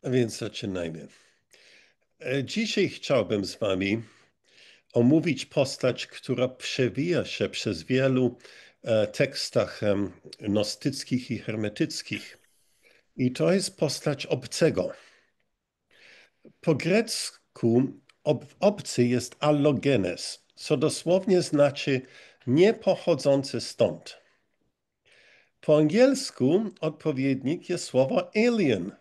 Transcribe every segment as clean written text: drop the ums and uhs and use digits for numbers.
A więc zaczynajmy. Dzisiaj chciałbym z Wami omówić postać, która przewija się przez wielu tekstach gnostyckich i hermetyckich. I to jest postać obcego. Po grecku obcy jest allogenes, co dosłownie znaczy niepochodzący stąd. Po angielsku odpowiednik jest słowo alien,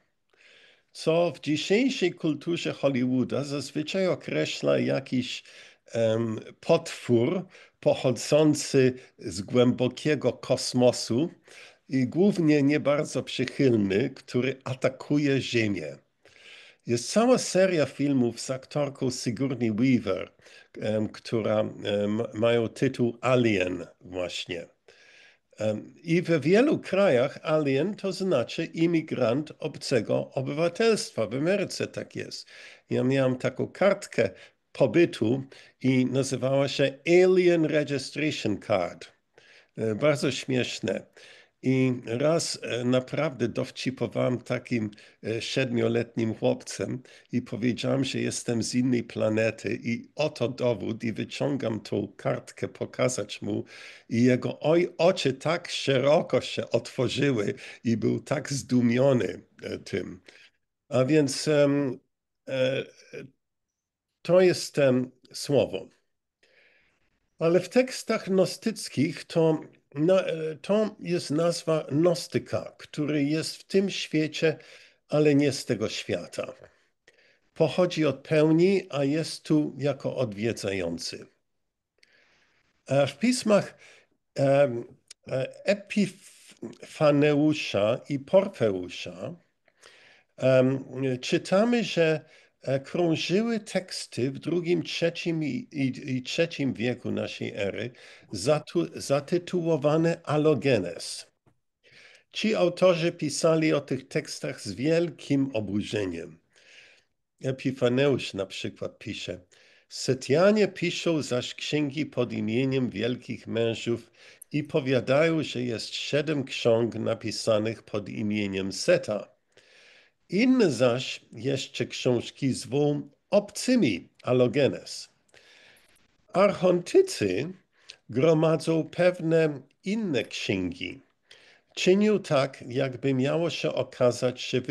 co w dzisiejszej kulturze Hollywooda zazwyczaj określa jakiś potwór pochodzący z głębokiego kosmosu i głównie nie bardzo przychylny, który atakuje Ziemię. Jest cała seria filmów z aktorką Sigourney Weaver, która mają tytuł Alien właśnie. I w wielu krajach alien to znaczy imigrant obcego obywatelstwa. W Ameryce tak jest. Ja miałem taką kartkę pobytu i nazywała się Alien Registration Card. Bardzo śmieszne. I raz naprawdę dowcipowałem takim siedmioletnim chłopcem i powiedziałem, że jestem z innej planety i oto dowód i wyciągam tą kartkę pokazać mu i jego oczy tak szeroko się otworzyły i był tak zdumiony tym. A więc e, to jest słowo. Ale w tekstach gnostyckich to jest nazwa gnostyka, który jest w tym świecie, ale nie z tego świata. Pochodzi od pełni, a jest tu jako odwiedzający. W pismach Epifaneusza i Porfeusza czytamy, że krążyły teksty w II, III i III wieku naszej ery zatytułowane Allogenes. Ci autorzy pisali o tych tekstach z wielkim oburzeniem. Epifaneusz na przykład pisze: Setianie piszą zaś księgi pod imieniem wielkich mężów i powiadają, że jest 7 ksiąg napisanych pod imieniem Seta. Inne zaś jeszcze książki zwą obcymi Allogenes. Archontycy gromadzą pewne inne księgi. Czynią tak, jakby miało się okazać, że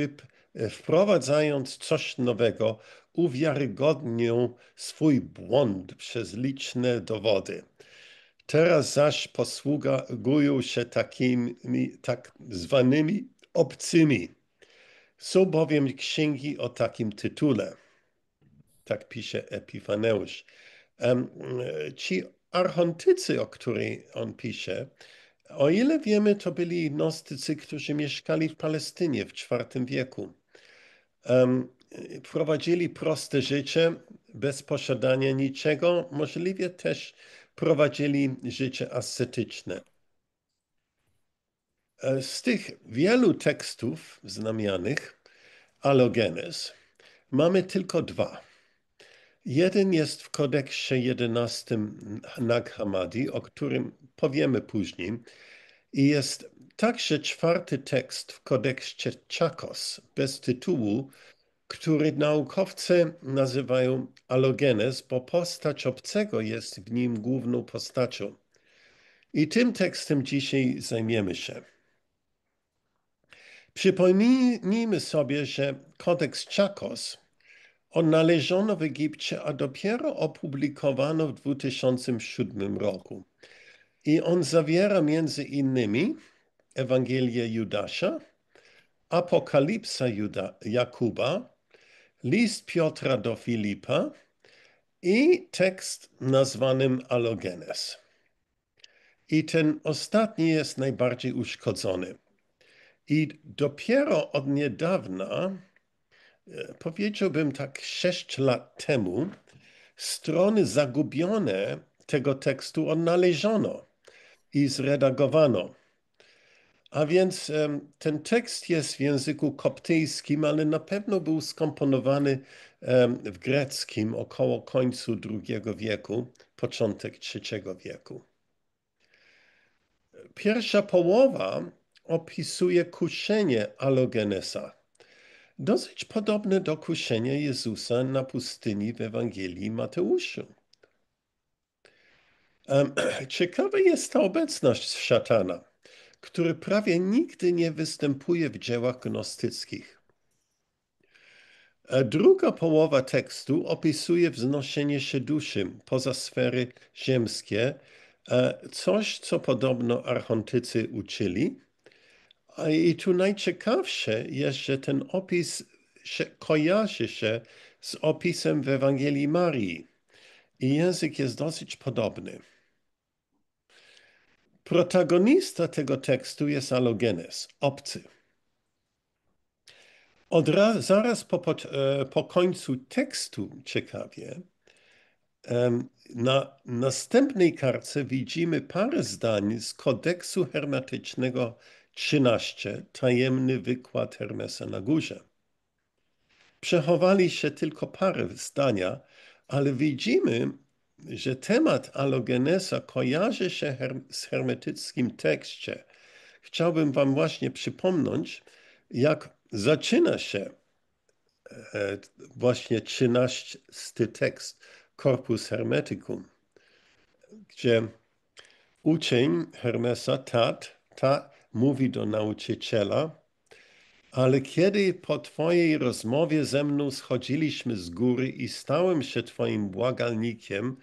wprowadzając coś nowego, uwiarygodnią swój błąd przez liczne dowody. Teraz zaś posługują się takimi tak zwanymi obcymi. Są bowiem księgi o takim tytule. Tak pisze Epifaneusz. Ci archontycy, o której on pisze, o ile wiemy, to byli gnostycy, którzy mieszkali w Palestynie w IV wieku. Prowadzili proste życie, bez posiadania niczego, możliwie też prowadzili życie ascetyczne. Z tych wielu tekstów znamiennych Allogenes mamy tylko 2. Jeden jest w kodeksie 11 Nag Hammadi, o którym powiemy później, i jest także 4. tekst w kodeksie Czakos, bez tytułu, który naukowcy nazywają Allogenes, bo postać obcego jest w nim główną postacią. I tym tekstem dzisiaj zajmiemy się. Przypomnijmy sobie, że kodeks Czakos odnaleziono w Egipcie, a dopiero opublikowano w 2007 roku. I on zawiera między innymi Ewangelię Judasza, Apokalipsa Jakuba, list Piotra do Filipa i tekst nazwanym Allogenes. I ten ostatni jest najbardziej uszkodzony. I dopiero od niedawna, powiedziałbym tak 6 lat temu, strony zagubione tego tekstu odnaleziono i zredagowano. A więc ten tekst jest w języku koptyjskim, ale na pewno był skomponowany w greckim około końcu II wieku, początek III wieku. Pierwsza połowa opisuje kuszenie Allogenesa. Dosyć podobne do kuszenia Jezusa na pustyni w Ewangelii Mateuszu. Ciekawa jest ta obecność szatana, który prawie nigdy nie występuje w dziełach gnostyckich. Druga połowa tekstu opisuje wznoszenie się duszy poza sfery ziemskie, coś, co podobno archontycy uczyli. I tu najciekawsze jest, że ten opis kojarzy się z opisem w Ewangelii Marii. I język jest dosyć podobny. Protagonista tego tekstu jest Alogenes, obcy. Zaraz po końcu tekstu, ciekawie, na następnej kartce widzimy parę zdań z kodeksu hermetycznego 13, tajemny wykład Hermesa na górze. Przechowali się tylko parę zdania, ale widzimy, że temat Alogenesa kojarzy się z hermetyckim tekście. Chciałbym wam właśnie przypomnieć, jak zaczyna się właśnie 13 tekst Corpus Hermeticum, gdzie uczeń Hermesa, mówi do nauczyciela: ale kiedy po twojej rozmowie ze mną schodziliśmy z góry i stałem się twoim błagalnikiem,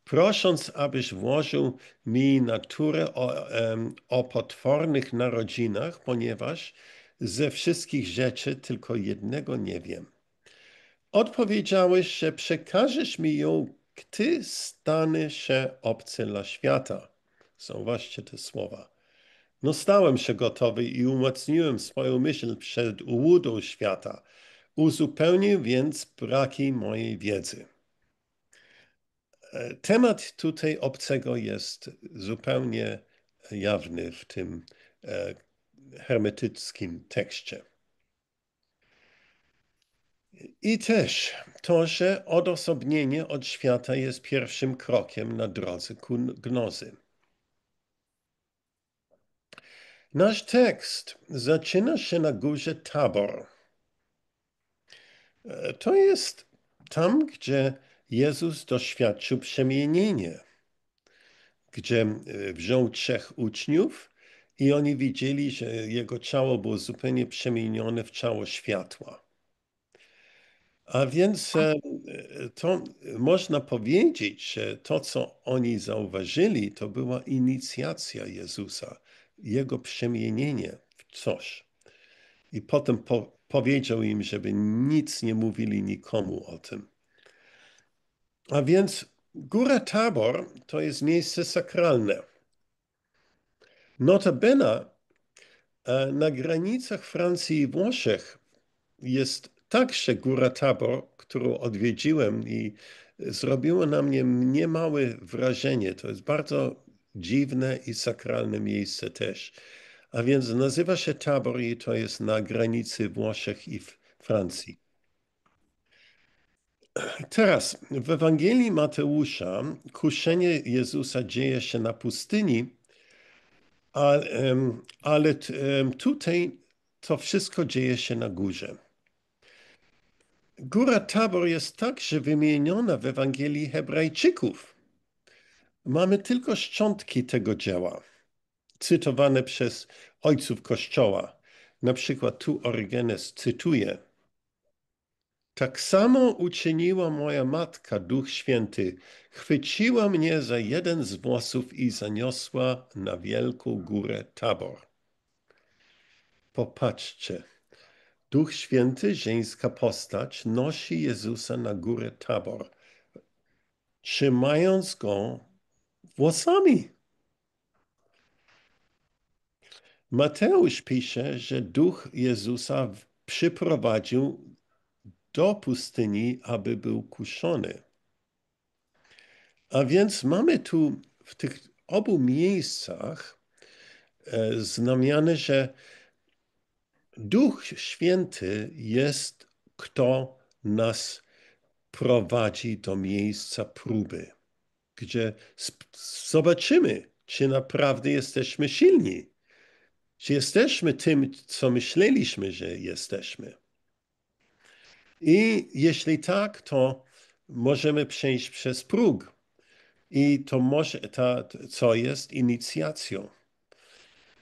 prosząc, abyś włożył mi naturę o potwornych narodzinach, ponieważ ze wszystkich rzeczy tylko jednego nie wiem. Odpowiedziałeś, że przekażesz mi ją, gdy stanę się obcy dla świata. Zauważcie te słowa. No stałem się gotowy i umocniłem swoją myśl przed ułudą świata. Uzupełnił więc braki mojej wiedzy. Temat tutaj obcego jest zupełnie jawny w tym hermetyckim tekście. I też to, że odosobnienie od świata jest pierwszym krokiem na drodze ku gnozy. Nasz tekst zaczyna się na górze Tabor. To jest tam, gdzie Jezus doświadczył przemienienia, gdzie wziął 3 uczniów i oni widzieli, że jego ciało było zupełnie przemienione w ciało światła. A więc to można powiedzieć, że to, co oni zauważyli, to była inicjacja Jezusa, jego przemienienie w coś. I potem powiedział im, żeby nic nie mówili nikomu o tym. A więc Góra Tabor to jest miejsce sakralne. Notabene na granicach Francji i Włoszech jest także Góra Tabor, którą odwiedziłem i zrobiło na mnie niemałe wrażenie. To jest bardzo dziwne i sakralne miejsce też. A więc nazywa się Tabor i to jest na granicy Włoszech i Francji. Teraz w Ewangelii Mateusza kuszenie Jezusa dzieje się na pustyni, ale tutaj to wszystko dzieje się na górze. Góra Tabor jest także wymieniona w Ewangelii Hebrajczyków. Mamy tylko szczątki tego dzieła, cytowane przez ojców Kościoła. Na przykład tu Orygenes cytuje: tak samo uczyniła moja matka, Duch Święty. Chwyciła mnie za jeden z włosów i zaniosła na wielką górę Tabor. Popatrzcie. Duch Święty, żeńska postać, nosi Jezusa na górę Tabor, trzymając go włosami. Mateusz pisze, że Duch Jezusa przyprowadził do pustyni, aby był kuszony. A więc mamy tu w tych obu miejscach znamiane, że Duch Święty jest, kto nas prowadzi do miejsca próby, gdzie zobaczymy, czy naprawdę jesteśmy silni, czy jesteśmy tym, co myśleliśmy, że jesteśmy. I jeśli tak, to możemy przejść przez próg. I to może, co jest inicjacją.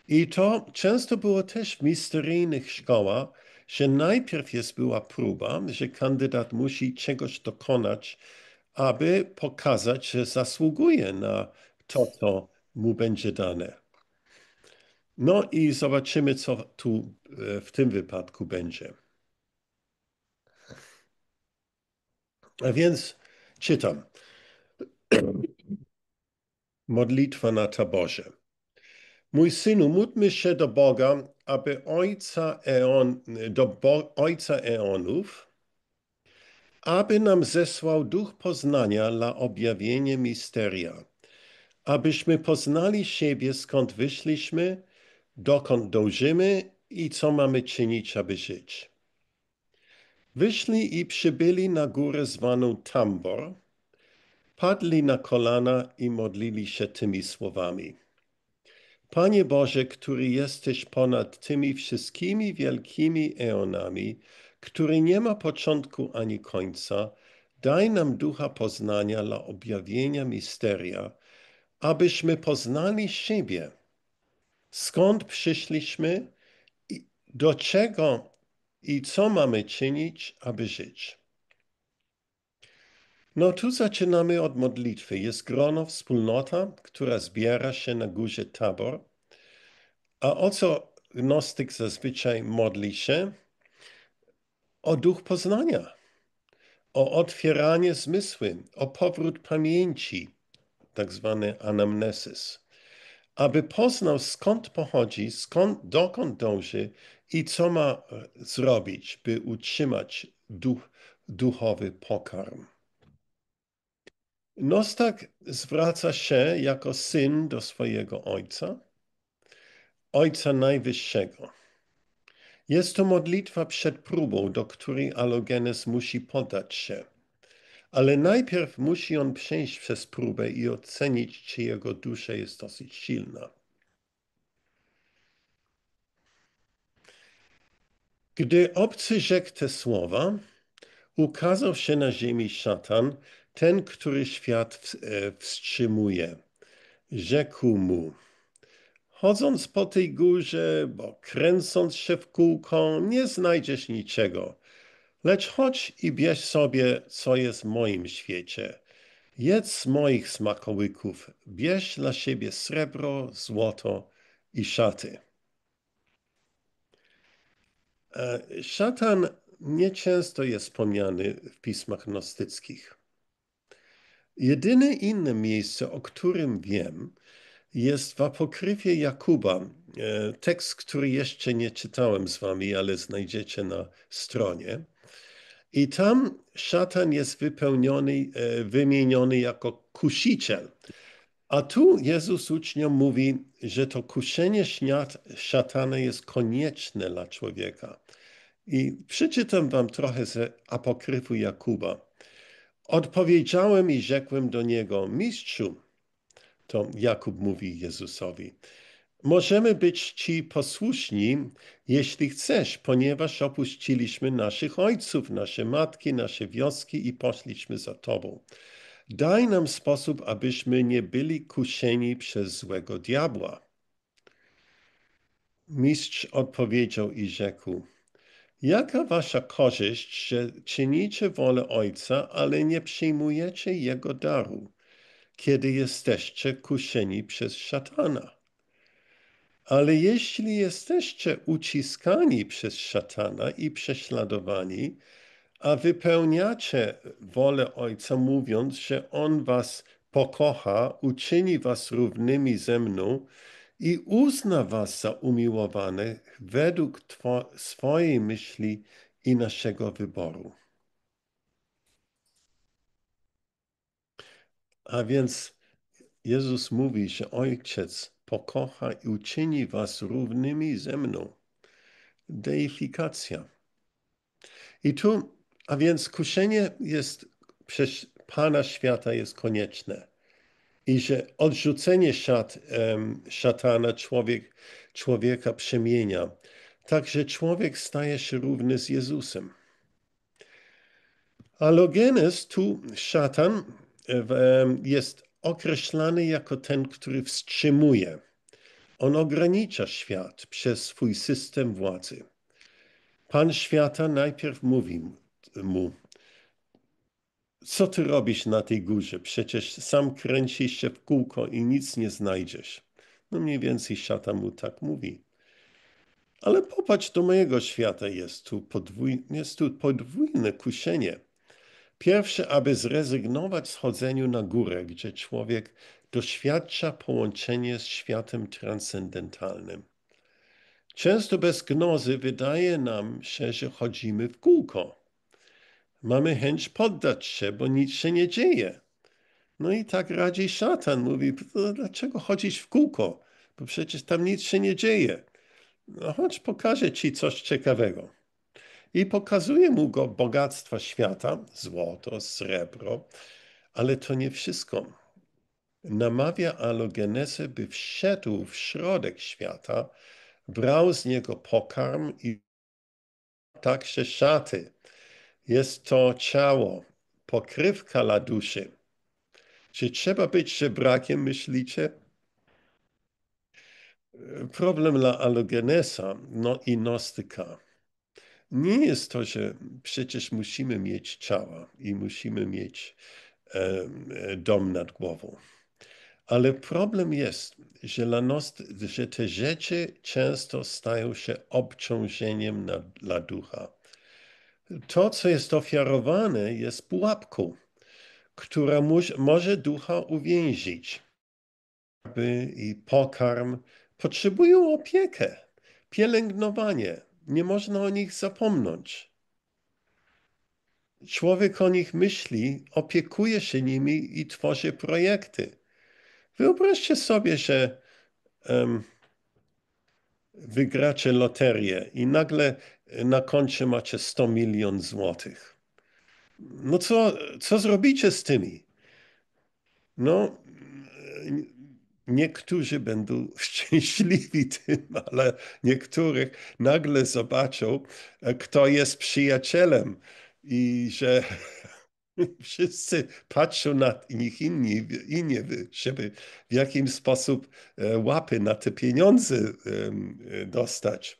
I to często było też w misteryjnych szkołach, że najpierw była próba, że kandydat musi czegoś dokonać, aby pokazać, że zasługuje na to, co mu będzie dane. No i zobaczymy, co tu w tym wypadku będzie. A więc czytam. Modlitwa na taborze. Mój synu, módlmy się do Boga, aby Ojca Eonów, aby nam zesłał duch poznania dla objawienia misteria, abyśmy poznali siebie, skąd wyszliśmy, dokąd dążymy i co mamy czynić, aby żyć. Wyszli i przybyli na górę zwaną Tambor, padli na kolana i modlili się tymi słowami. Panie Boże, który jesteś ponad tymi wszystkimi wielkimi eonami, który nie ma początku ani końca, daj nam ducha poznania dla objawienia misteria, abyśmy poznali siebie, skąd przyszliśmy, do czego i co mamy czynić, aby żyć. No tu zaczynamy od modlitwy. Jest grono, wspólnota, która zbiera się na górze Tabor. A o co gnostyk zazwyczaj modli się? O duch poznania, o otwieranie zmysły, o powrót pamięci, tak zwany anamnesis, aby poznał, skąd pochodzi, dokąd dąży i co ma zrobić, by utrzymać duchowy pokarm. Nostak zwraca się jako syn do swojego ojca, ojca najwyższego. Jest to modlitwa przed próbą, do której Alogenes musi poddać się. Ale najpierw musi on przejść przez próbę i ocenić, czy jego dusza jest dosyć silna. Gdy obcy rzekł te słowa, ukazał się na ziemi szatan, ten, który świat wstrzymuje. Rzekł mu: chodząc po tej górze, bo kręcąc się w kółko, nie znajdziesz niczego. Lecz chodź i bierz sobie, co jest w moim świecie. Jedz z moich smakołyków, bierz dla siebie srebro, złoto i szaty. Szatan nieczęsto jest wspomniany w pismach gnostyckich. Jedyne inne miejsce, o którym wiem, jest w Apokryfie Jakuba. Tekst, który jeszcze nie czytałem z wami, ale znajdziecie na stronie. I tam szatan jest wymieniony jako kusiciel. A tu Jezus uczniom mówi, że to kuszenie szatana jest konieczne dla człowieka. I przeczytam wam trochę z Apokryfu Jakuba. Odpowiedziałem i rzekłem do niego: mistrzu, to Jakub mówi Jezusowi, możemy być ci posłuszni, jeśli chcesz, ponieważ opuściliśmy naszych ojców, nasze matki, nasze wioski i poszliśmy za tobą. Daj nam sposób, abyśmy nie byli kuszeni przez złego diabła. Mistrz odpowiedział i rzekł: jaka wasza korzyść, że czynicie wolę Ojca, ale nie przyjmujecie Jego daru, kiedy jesteście kuszeni przez szatana? Ale jeśli jesteście uciskani przez szatana i prześladowani, a wypełniacie wolę Ojca, mówiąc, że On was pokocha, uczyni was równymi ze mną i uzna was za umiłowanych według swojej myśli i naszego wyboru. A więc Jezus mówi, że Ojciec pokocha i uczyni was równymi ze mną. Deifikacja. I tu, a więc kuszenie jest przez Pana świata jest konieczne. I że odrzucenie szatana człowieka przemienia. Także człowiek staje się równy z Jezusem. Alogenes, tu szatan jest określany jako ten, który wstrzymuje. On ogranicza świat przez swój system władzy. Pan świata najpierw mówi mu, co ty robisz na tej górze? Przecież sam kręcisz się w kółko i nic nie znajdziesz. No mniej więcej szatan mu tak mówi. Ale popatrz, do mojego świata jest tu podwójne kuszenie. Pierwsze, aby zrezygnować z chodzenia na górę, gdzie człowiek doświadcza połączenia z światem transcendentalnym. Często bez gnozy wydaje nam się, że chodzimy w kółko. Mamy chęć poddać się, bo nic się nie dzieje. No i tak radzi szatan. Mówi, dlaczego chodzisz w kółko? Bo przecież tam nic się nie dzieje. No chodź, pokażę ci coś ciekawego. I pokazuje mu go bogactwa świata, złoto, srebro, ale to nie wszystko. Namawia Alogenesę, by wszedł w środek świata, brał z niego pokarm i także szaty. Jest to ciało, pokrywka dla duszy. Czy trzeba być żebrakiem, myślicie? Problem dla Alogenesa i Gnostyka nie jest to, że przecież musimy mieć ciała i musimy mieć dom nad głową. Ale problem jest, że te rzeczy często stają się obciążeniem dla ducha. To, co jest ofiarowane, jest pułapką, która może ducha uwięzić. I pokarm potrzebują opiekę, pielęgnowanie. Nie można o nich zapomnieć. Człowiek o nich myśli, opiekuje się nimi i tworzy projekty. Wyobraźcie sobie, że wygracie loterię i nagle na koncie macie 100 milionów złotych. No co zrobicie z tymi? No, niektórzy będą szczęśliwi tym, ale niektórych nagle zobaczą, kto jest przyjacielem i że wszyscy patrzą na nich inni, żeby w jakim sposób łapy na te pieniądze dostać.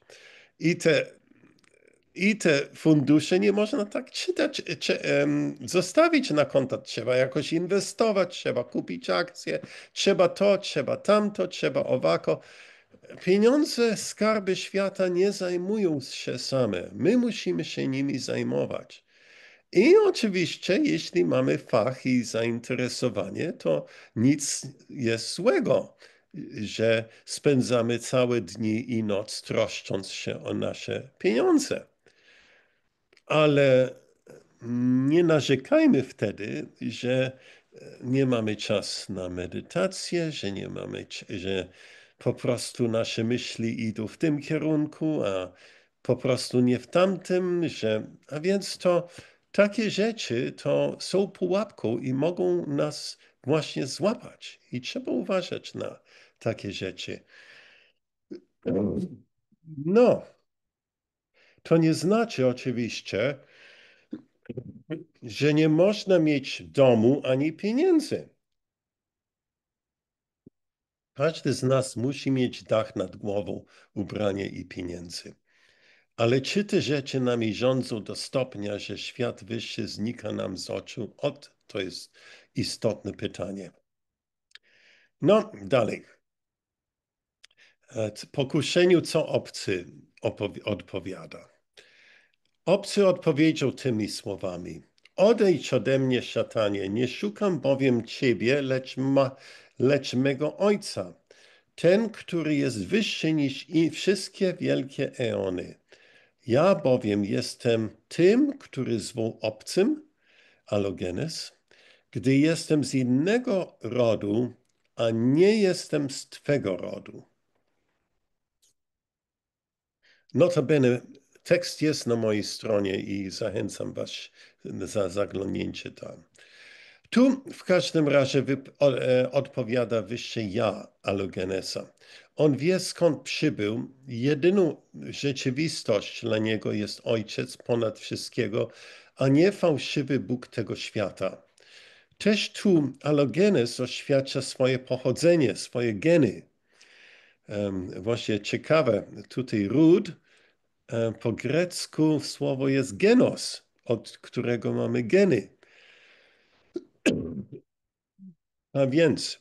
I te I te fundusze nie można tak czytać, zostawić na konta. Trzeba jakoś inwestować, trzeba kupić akcje, trzeba to, trzeba tamto, trzeba owako. Pieniądze, skarby świata nie zajmują się same. My musimy się nimi zajmować. I oczywiście, jeśli mamy fach i zainteresowanie, to nic jest złego, że spędzamy całe dni i noc troszcząc się o nasze pieniądze. Ale nie narzekajmy wtedy, że nie mamy czasu na medytację, że nie mamy, że po prostu nasze myśli idą w tym kierunku, a po prostu nie w tamtym, a więc to takie rzeczy to są pułapką i mogą nas właśnie złapać i trzeba uważać na takie rzeczy. No, to nie znaczy oczywiście, że nie można mieć domu ani pieniędzy. Każdy z nas musi mieć dach nad głową, ubranie i pieniędzy. Ale czy te rzeczy nami rządzą do stopnia, że świat wyższy znika nam z oczu? To jest istotne pytanie. No, dalej. Pokuszeniu, co obcy odpowiada. Obcy odpowiedział tymi słowami: Odejdź ode mnie, szatanie, nie szukam bowiem ciebie, lecz mego Ojca, ten, który jest wyższy niż i wszystkie wielkie eony. Ja bowiem jestem tym, który zwał obcym, Alogenes, gdy jestem z innego rodu, a nie jestem z twego rodu. Notabene, tekst jest na mojej stronie i zachęcam Was za zaglądnięcie tam. Tu w każdym razie odpowiada wyższe ja Alogenesa. On wie, skąd przybył. Jedyną rzeczywistość dla niego jest Ojciec ponad wszystkiego, a nie fałszywy Bóg tego świata. Też tu Alogenes oświadcza swoje pochodzenie, swoje geny. Właśnie ciekawe, tutaj ród, po grecku słowo jest genos, od którego mamy geny. A więc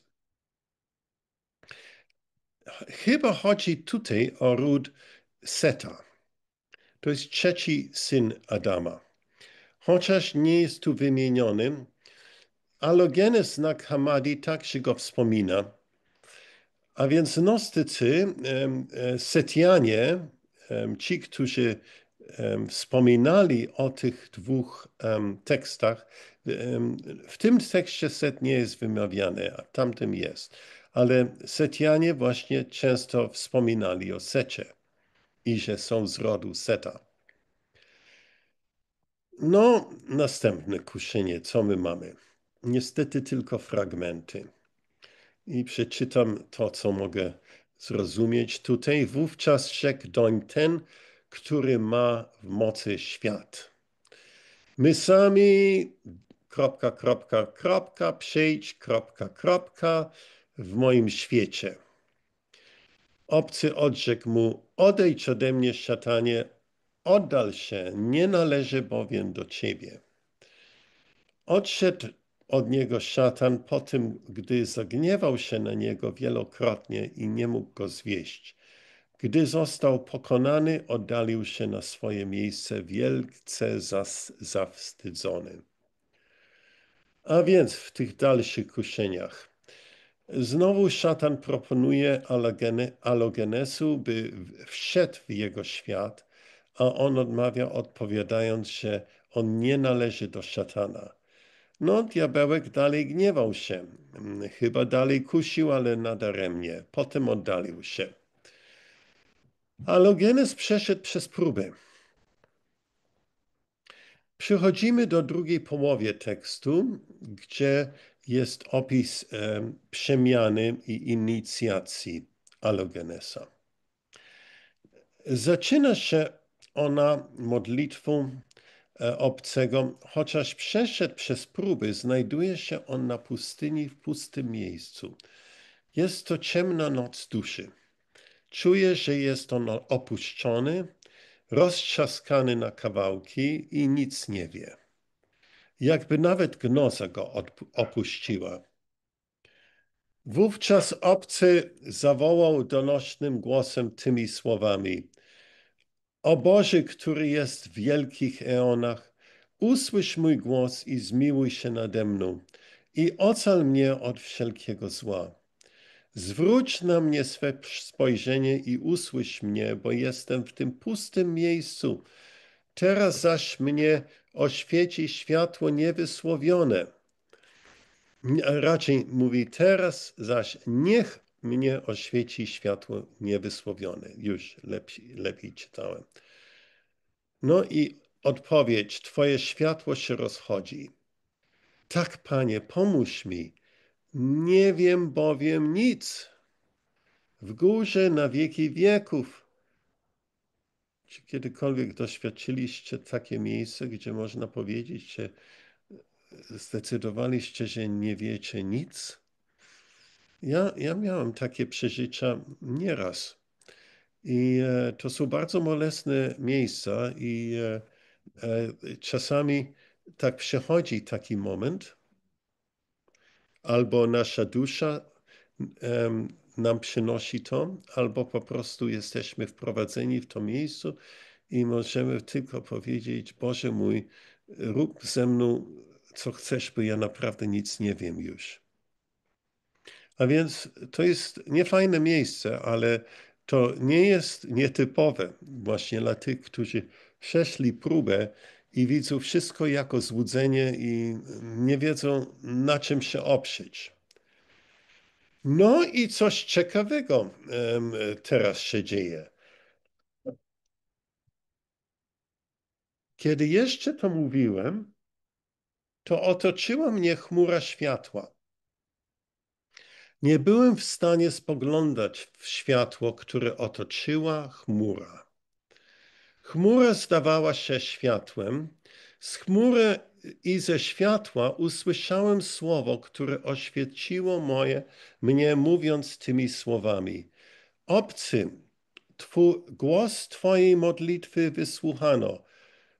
chyba chodzi tutaj o ród Seta. To jest trzeci syn Adama. Chociaż nie jest tu wymieniony, Alogenes Nag Hammadi także go wspomina. A więc gnostycy, Setianie, ci, którzy wspominali o tych dwóch tekstach, w tym tekście Set nie jest wymawiany, a tamtym jest. Ale Setianie właśnie często wspominali o Secie i że są z rodu Seta. No, następne kuszenie, co my mamy? Niestety tylko fragmenty. I przeczytam to, co mogę zrozumieć tutaj. Wówczas rzekł doń ten, który ma w mocy świat. My sami, kropka, kropka, kropka, przyjdź, kropka, kropka, w moim świecie. Obcy odrzekł mu, odejdź ode mnie, szatanie, oddal się, nie należy bowiem do ciebie. Odszedł od niego szatan po tym, gdy zagniewał się na niego wielokrotnie i nie mógł go zwieść. Gdy został pokonany, oddalił się na swoje miejsce wielce zawstydzony. A więc w tych dalszych kuszeniach znowu szatan proponuje Alogenesu, by wszedł w jego świat, a on odmawia, odpowiadając, że on nie należy do szatana. No, diabełek dalej gniewał się. Chyba dalej kusił, ale nadaremnie. Potem oddalił się. Alogenes przeszedł przez próbę. Przechodzimy do drugiej połowy tekstu, gdzie jest opis przemiany i inicjacji Alogenesa. Zaczyna się ona modlitwą obcego, chociaż przeszedł przez próby, znajduje się on na pustyni w pustym miejscu. Jest to ciemna noc duszy. Czuje, że jest on opuszczony, roztrzaskany na kawałki i nic nie wie. Jakby nawet gnoza go opuściła. Wówczas obcy zawołał donośnym głosem tymi słowami: O Boże, który jest w wielkich eonach, usłysz mój głos i zmiłuj się nade mną i ocal mnie od wszelkiego zła. Zwróć na mnie swe spojrzenie i usłysz mnie, bo jestem w tym pustym miejscu. Teraz zaś mnie oświeci światło niewysłowione. Raczej mówi, teraz zaś niech mnie oświeci światło niewysłowione. Już lepiej czytałem. No i odpowiedź, Twoje światło się rozchodzi. Tak, Panie, pomóż mi. Nie wiem bowiem nic. W górze na wieki wieków. Czy kiedykolwiek doświadczyliście takie miejsce, gdzie można powiedzieć, że zdecydowaliście, że nie wiecie nic? Ja miałem takie przeżycia nieraz. I to są bardzo bolesne miejsca i czasami tak przychodzi taki moment, albo nasza dusza nam przynosi to, albo po prostu jesteśmy wprowadzeni w to miejsce i możemy tylko powiedzieć, Boże mój, rób ze mną, co chcesz, bo ja naprawdę nic nie wiem już. A więc to jest niefajne miejsce, ale to nie jest nietypowe właśnie dla tych, którzy przeszli próbę i widzą wszystko jako złudzenie i nie wiedzą, na czym się oprzeć. No i coś ciekawego teraz się dzieje. Kiedy jeszcze to mówiłem, to otoczyła mnie chmura światła. Nie byłem w stanie spoglądać w światło, które otoczyła chmura. Chmura zdawała się światłem, Z chmury i ze światła usłyszałem słowo, które oświeciło mnie, mówiąc tymi słowami. Obcy, głos Twojej modlitwy wysłuchano.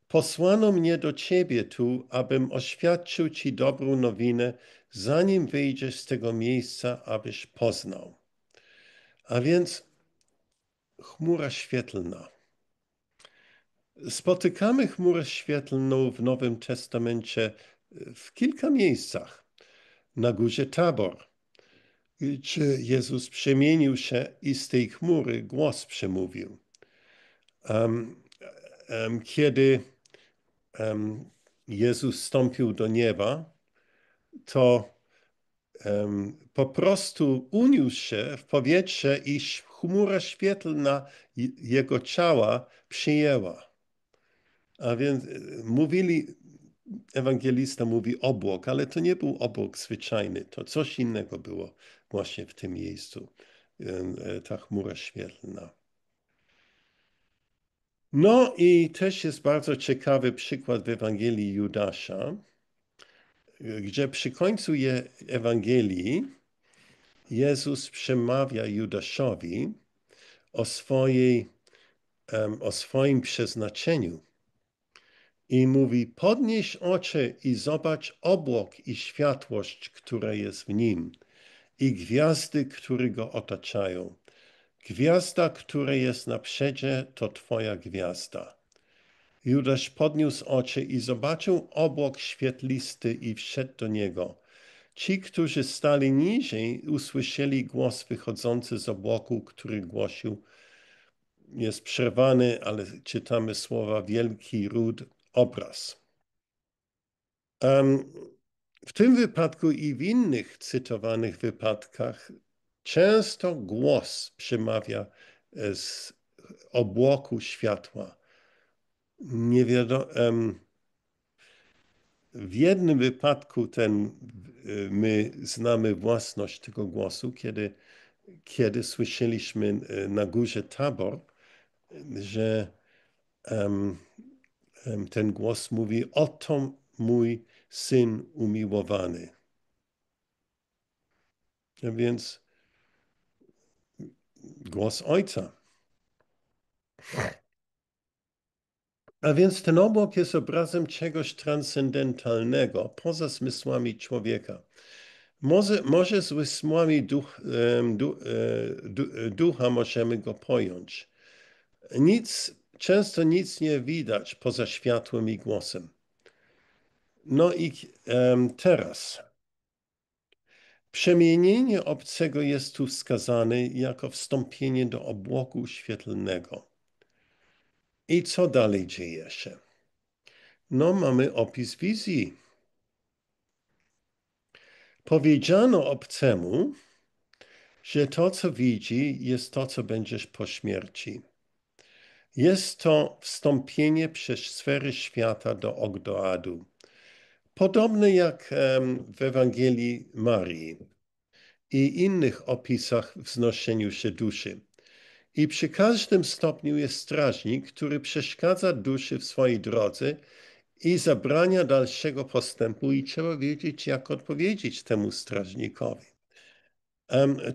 Posłano mnie do Ciebie tu, abym oświadczył Ci dobrą nowinę, zanim wyjdziesz z tego miejsca, abyś poznał. A więc chmura świetlna. Spotykamy chmurę świetlną w Nowym Testamencie w kilka miejscach. Na górze Tabor, gdzie Jezus przemienił się i z tej chmury głos przemówił. Kiedy Jezus wstąpił do nieba, to po prostu uniósł się w powietrze i chmura świetlna jego ciała przyjęła. A więc ewangelista mówi obłok, ale to nie był obłok zwyczajny, to coś innego było właśnie w tym miejscu, ta chmura świetlna. No i też jest bardzo ciekawy przykład w Ewangelii Judasza, gdzie przy końcu Ewangelii Jezus przemawia Judaszowi o swoim przeznaczeniu i mówi: podnieś oczy i zobacz obłok i światłość, która jest w nim, i gwiazdy, które go otaczają. Gwiazda, która jest na przedzie, to Twoja gwiazda. Judasz podniósł oczy i zobaczył obłok świetlisty i wszedł do niego. Ci, którzy stali niżej, usłyszeli głos wychodzący z obłoku, który głosił, jest przerwany, ale czytamy słowa wielki ród, obraz. W tym wypadku i w innych cytowanych wypadkach często głos przemawia z obłoku światła. Nie wiadomo, w jednym wypadku my znamy własność tego głosu, kiedy słyszeliśmy na górze Tabor, że ten głos mówi: oto mój syn umiłowany. A więc głos Ojca. A więc ten obłok jest obrazem czegoś transcendentalnego, poza zmysłami człowieka. Może z zmysłami ducha możemy go pojąć. Często nic nie widać poza światłem i głosem. No i teraz przemienienie obcego jest tu wskazane jako wstąpienie do obłoku świetlnego. I co dalej dzieje się? No, mamy opis wizji. Powiedziano obcemu, że to, co widzi, jest to, co będziesz po śmierci. Jest to wstąpienie przez sfery świata do Ogdoadu. Podobne jak w Ewangelii Marii i innych opisach wznoszeniu się duszy. I przy każdym stopniu jest strażnik, który przeszkadza duszy w swojej drodze i zabrania dalszego postępu, i trzeba wiedzieć, jak odpowiedzieć temu strażnikowi.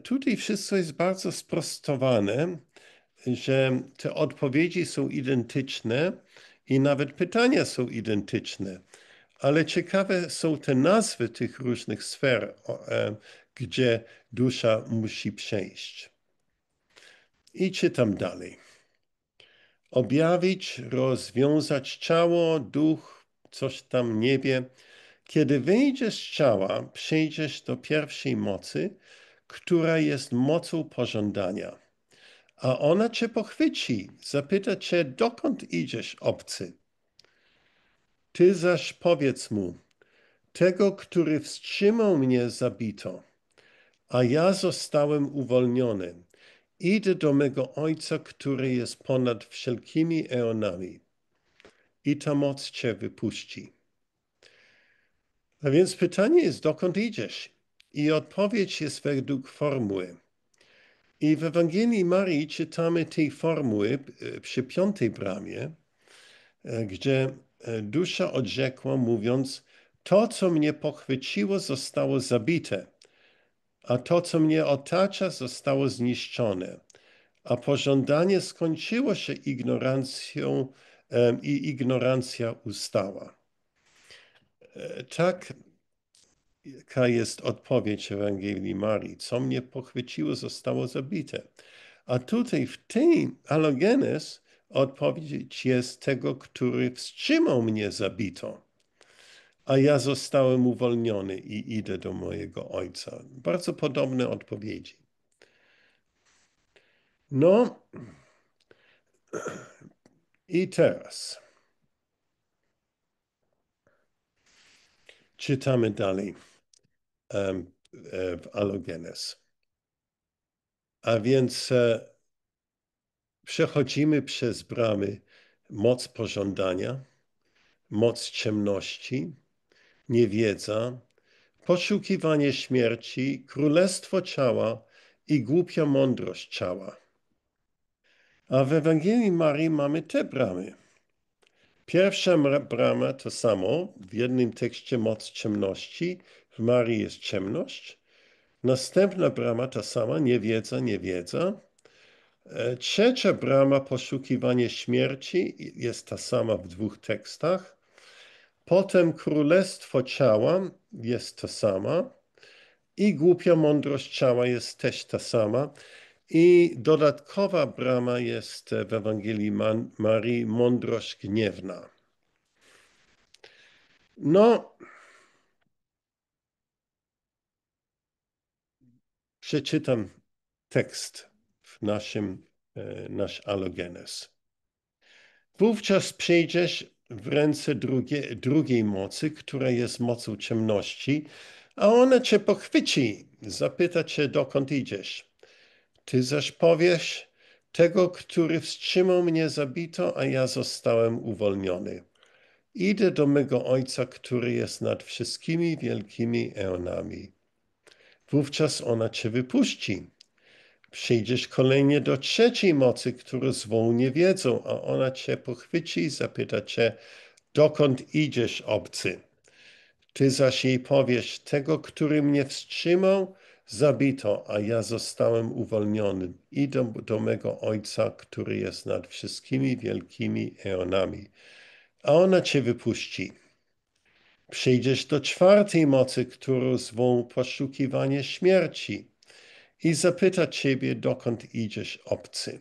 Tutaj wszystko jest bardzo sprostowane, że te odpowiedzi są identyczne i nawet pytania są identyczne. Ale ciekawe są te nazwy tych różnych sfer, gdzie dusza musi przejść. I czytam dalej. Objawić, rozwiązać ciało, duch, coś tam niebie. Kiedy wyjdziesz z ciała, przejdziesz do pierwszej mocy, która jest mocą pożądania. A ona cię pochwyci, zapyta cię, dokąd idziesz, obcy. Ty zaś powiedz mu, tego, który wstrzymał mnie, zabito, a ja zostałem uwolniony. Idę do mego Ojca, który jest ponad wszelkimi eonami. I ta moc cię wypuści. A więc pytanie jest, dokąd idziesz? I odpowiedź jest według formuły. I w Ewangelii Marii czytamy tej formuły przy 5. bramie, gdzie dusza odrzekła, mówiąc: to, co mnie pochwyciło, zostało zabite, a to, co mnie otacza, zostało zniszczone. A pożądanie skończyło się ignorancją i ignorancja ustała. Taka jest odpowiedź Ewangelii Marii. Co mnie pochwyciło, zostało zabite. A tutaj w tej Alogenes odpowiedź jest tego, który wstrzymał mnie zabito, a ja zostałem uwolniony i idę do mojego Ojca. Bardzo podobne odpowiedzi. No i teraz czytamy dalej w Alogenes. A więc przechodzimy przez bramy moc pożądania, moc ciemności, niewiedza, poszukiwanie śmierci, królestwo ciała i głupia mądrość ciała. A w Ewangelii Marii mamy te bramy. Pierwsza brama to samo, w jednym tekście moc ciemności, w Marii jest ciemność. Następna brama ta sama, niewiedza, niewiedza. Trzecia brama, poszukiwanie śmierci, jest ta sama w dwóch tekstach. Potem królestwo ciała jest ta sama i głupia mądrość ciała jest też ta sama. I dodatkowa brama jest w Ewangelii Marii mądrość gniewna. No, przeczytam tekst w nasz Alogenes. Wówczas przejdziesz w ręce drugiej mocy, która jest mocą ciemności, a ona cię pochwyci, zapyta cię, dokąd idziesz. Ty zaś powiesz, tego, który wstrzymał mnie zabito, a ja zostałem uwolniony. Idę do mego Ojca, który jest nad wszystkimi wielkimi eonami. Wówczas ona cię wypuści. Przyjdziesz kolejnie do trzeciej mocy, którą zwą niewiedzą, a ona cię pochwyci i zapyta cię, dokąd idziesz, obcy? Ty zaś jej powiesz, tego, który mnie wstrzymał, zabito, a ja zostałem uwolniony. Idę do mego Ojca, który jest nad wszystkimi wielkimi eonami. A ona cię wypuści. Przyjdziesz do czwartej mocy, którą zwą poszukiwanie śmierci i zapyta ciebie, dokąd idziesz, obcy.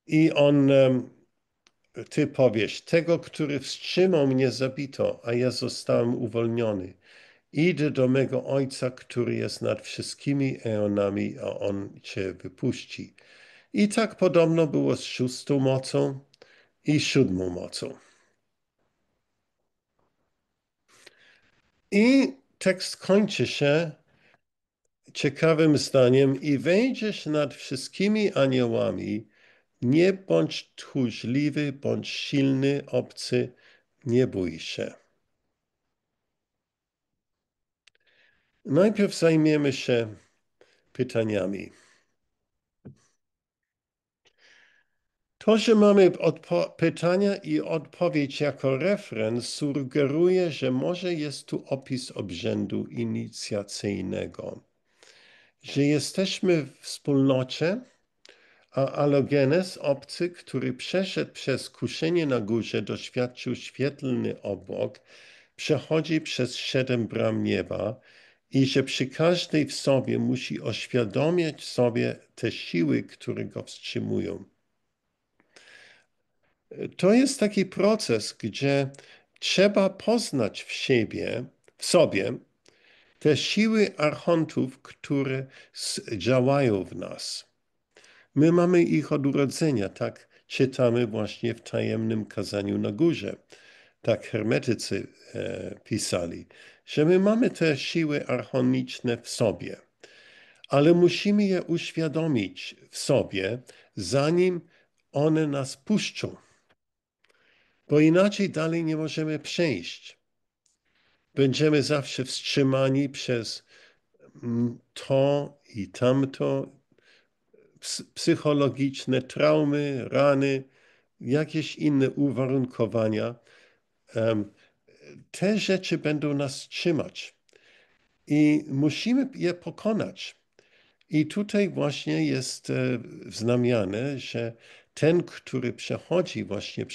I ty powiesz, tego, który wstrzymał mnie zabito, a ja zostałem uwolniony. Idę do mego Ojca, który jest nad wszystkimi eonami, a On cię wypuści. I tak podobno było z szóstą mocą i siódmą mocą. I tekst kończy się ciekawym zdaniem: i wejdziesz nad wszystkimi aniołami, nie bądź tchórzliwy, bądź silny, obcy, nie bój się. Najpierw zajmiemy się pytaniami. To, że mamy pytania i odpowiedź jako referenc, sugeruje, że może jest tu opis obrzędu inicjacyjnego, że jesteśmy w wspólnocie, a Alogenes, obcy, który przeszedł przez kuszenie na górze, doświadczył świetlny obłok, przechodzi przez 7 bram nieba i że przy każdej w sobie musi oświadomić sobie te siły, które go wstrzymują. To jest taki proces, gdzie trzeba poznać w sobie te siły archontów, które działają w nas. My mamy ich od urodzenia, tak czytamy właśnie w tajemnym kazaniu na górze. Tak hermetycy pisali, że my mamy te siły archoniczne w sobie, ale musimy je uświadomić w sobie, zanim one nas puszczą, bo inaczej dalej nie możemy przejść. Będziemy zawsze wstrzymani przez to i tamto, psychologiczne traumy, rany, jakieś inne uwarunkowania, te rzeczy będą nas trzymać i musimy je pokonać. I tutaj właśnie jest wznamiane, że ten, który przechodzi właśnie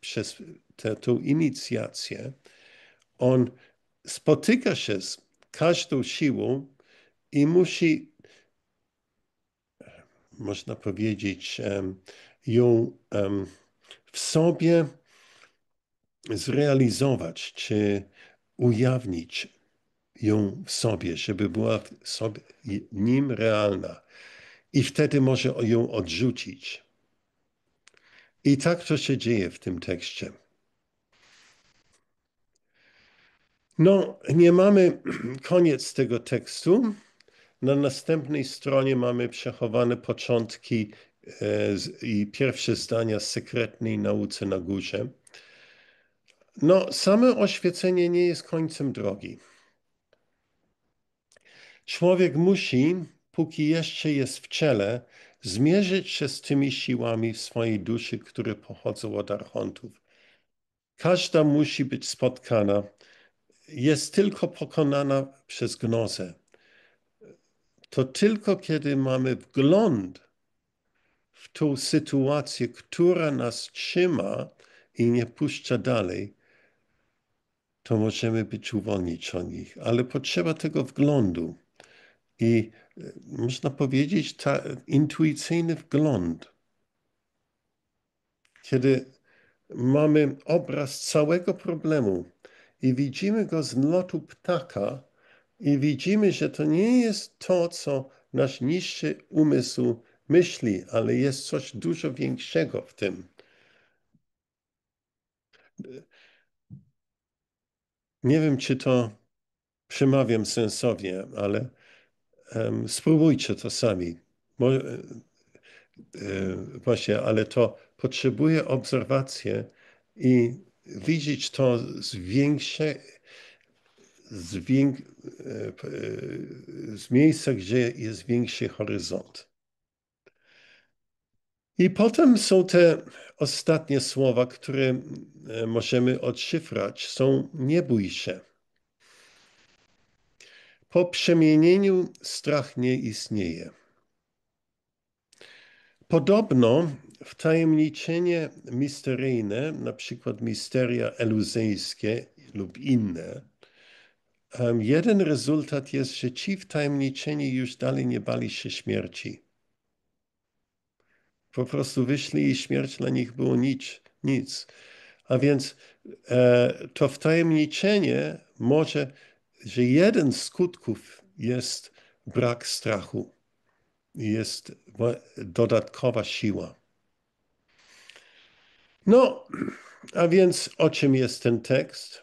przez tę inicjację, on spotyka się z każdą siłą i musi, można powiedzieć, ją w sobie zrealizować, czy ujawnić ją w sobie, żeby była w sobie, nim realna. I wtedy może ją odrzucić. I tak to się dzieje w tym tekście. No, nie mamy koniec tego tekstu. Na następnej stronie mamy przechowane początki i pierwsze zdania z sekretnej nauce na górze. No, same oświecenie nie jest końcem drogi. Człowiek musi, póki jeszcze jest w ciele, zmierzyć się z tymi siłami w swojej duszy, które pochodzą od archontów. Każda musi być spotkana. Jest tylko pokonana przez gnozę. To tylko kiedy mamy wgląd w tą sytuację, która nas trzyma i nie puszcza dalej, to możemy być uwolnieni. Ale potrzeba tego wglądu. I można powiedzieć, intuicyjny wgląd, kiedy mamy obraz całego problemu i widzimy go z lotu ptaka i widzimy, że to nie jest to, co nasz niższy umysł myśli, ale jest coś dużo większego w tym. Nie wiem, czy to przemawiam sensownie, ale spróbujcie to sami. Właśnie, ale to potrzebuje obserwacji i widzieć to z, wiek, z miejsca, gdzie jest większy horyzont. I potem są te ostatnie słowa, które możemy odszyfrować. Są nie bój się. Po przemienieniu strach nie istnieje. Podobno wtajemniczenie misteryjne, na przykład misteria eluzejskie lub inne, jeden rezultat jest, że ci wtajemniczeni już dalej nie bali się śmierci. Po prostu wyszli i śmierć dla nich było nic. A więc to wtajemniczenie może, że jeden z skutków jest brak strachu, jest dodatkowa siła. No, a więc o czym jest ten tekst?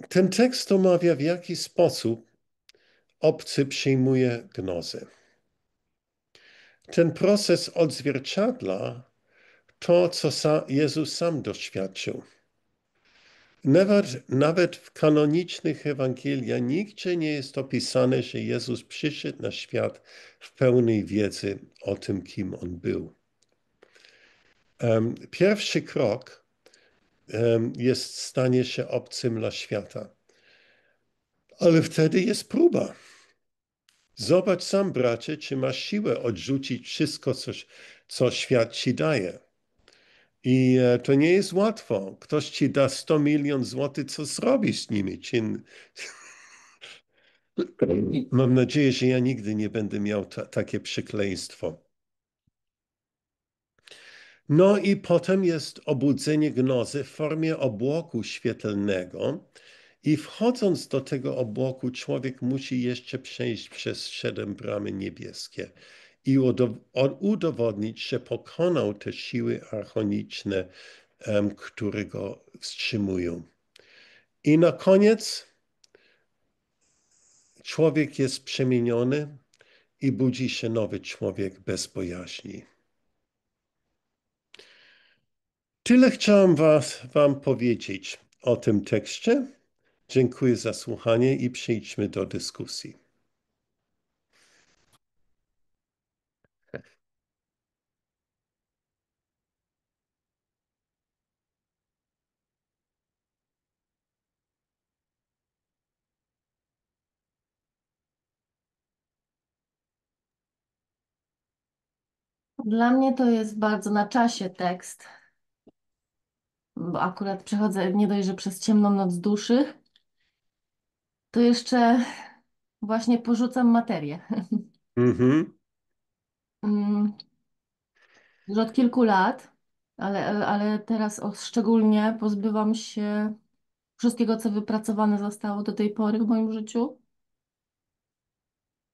Ten tekst omawia, w jaki sposób obcy przyjmuje gnozę. Ten proces odzwierciedla to, co Jezus sam doświadczył. Nawet w kanonicznych Ewangeliach nigdzie nie jest opisane, że Jezus przyszedł na świat w pełnej wiedzy o tym, kim On był. Pierwszy krok jest stanie się obcym dla świata. Ale wtedy jest próba. Zobacz sam, bracie, czy masz siłę odrzucić wszystko, co świat ci daje. I to nie jest łatwo. Ktoś ci da 100 milionów złotych, co zrobisz z nimi? Mam nadzieję, że ja nigdy nie będę miał takie przekleństwo. No i potem jest obudzenie gnozy w formie obłoku świetlnego. I wchodząc do tego obłoku, człowiek musi jeszcze przejść przez 7 bramy niebieskie i udowodnić, że pokonał te siły archoniczne, które go wstrzymują. I na koniec człowiek jest przemieniony i budzi się nowy człowiek bez bojaźni. Tyle chciałem wam powiedzieć o tym tekście. Dziękuję za słuchanie i przejdźmy do dyskusji. Dla mnie to jest bardzo na czasie tekst, bo akurat przechodzę nie dość, że przez ciemną noc duszy, to jeszcze właśnie porzucam materię. Mhm. Mm, Już od kilku lat, ale teraz szczególnie pozbywam się wszystkiego, co wypracowane zostało do tej pory w moim życiu.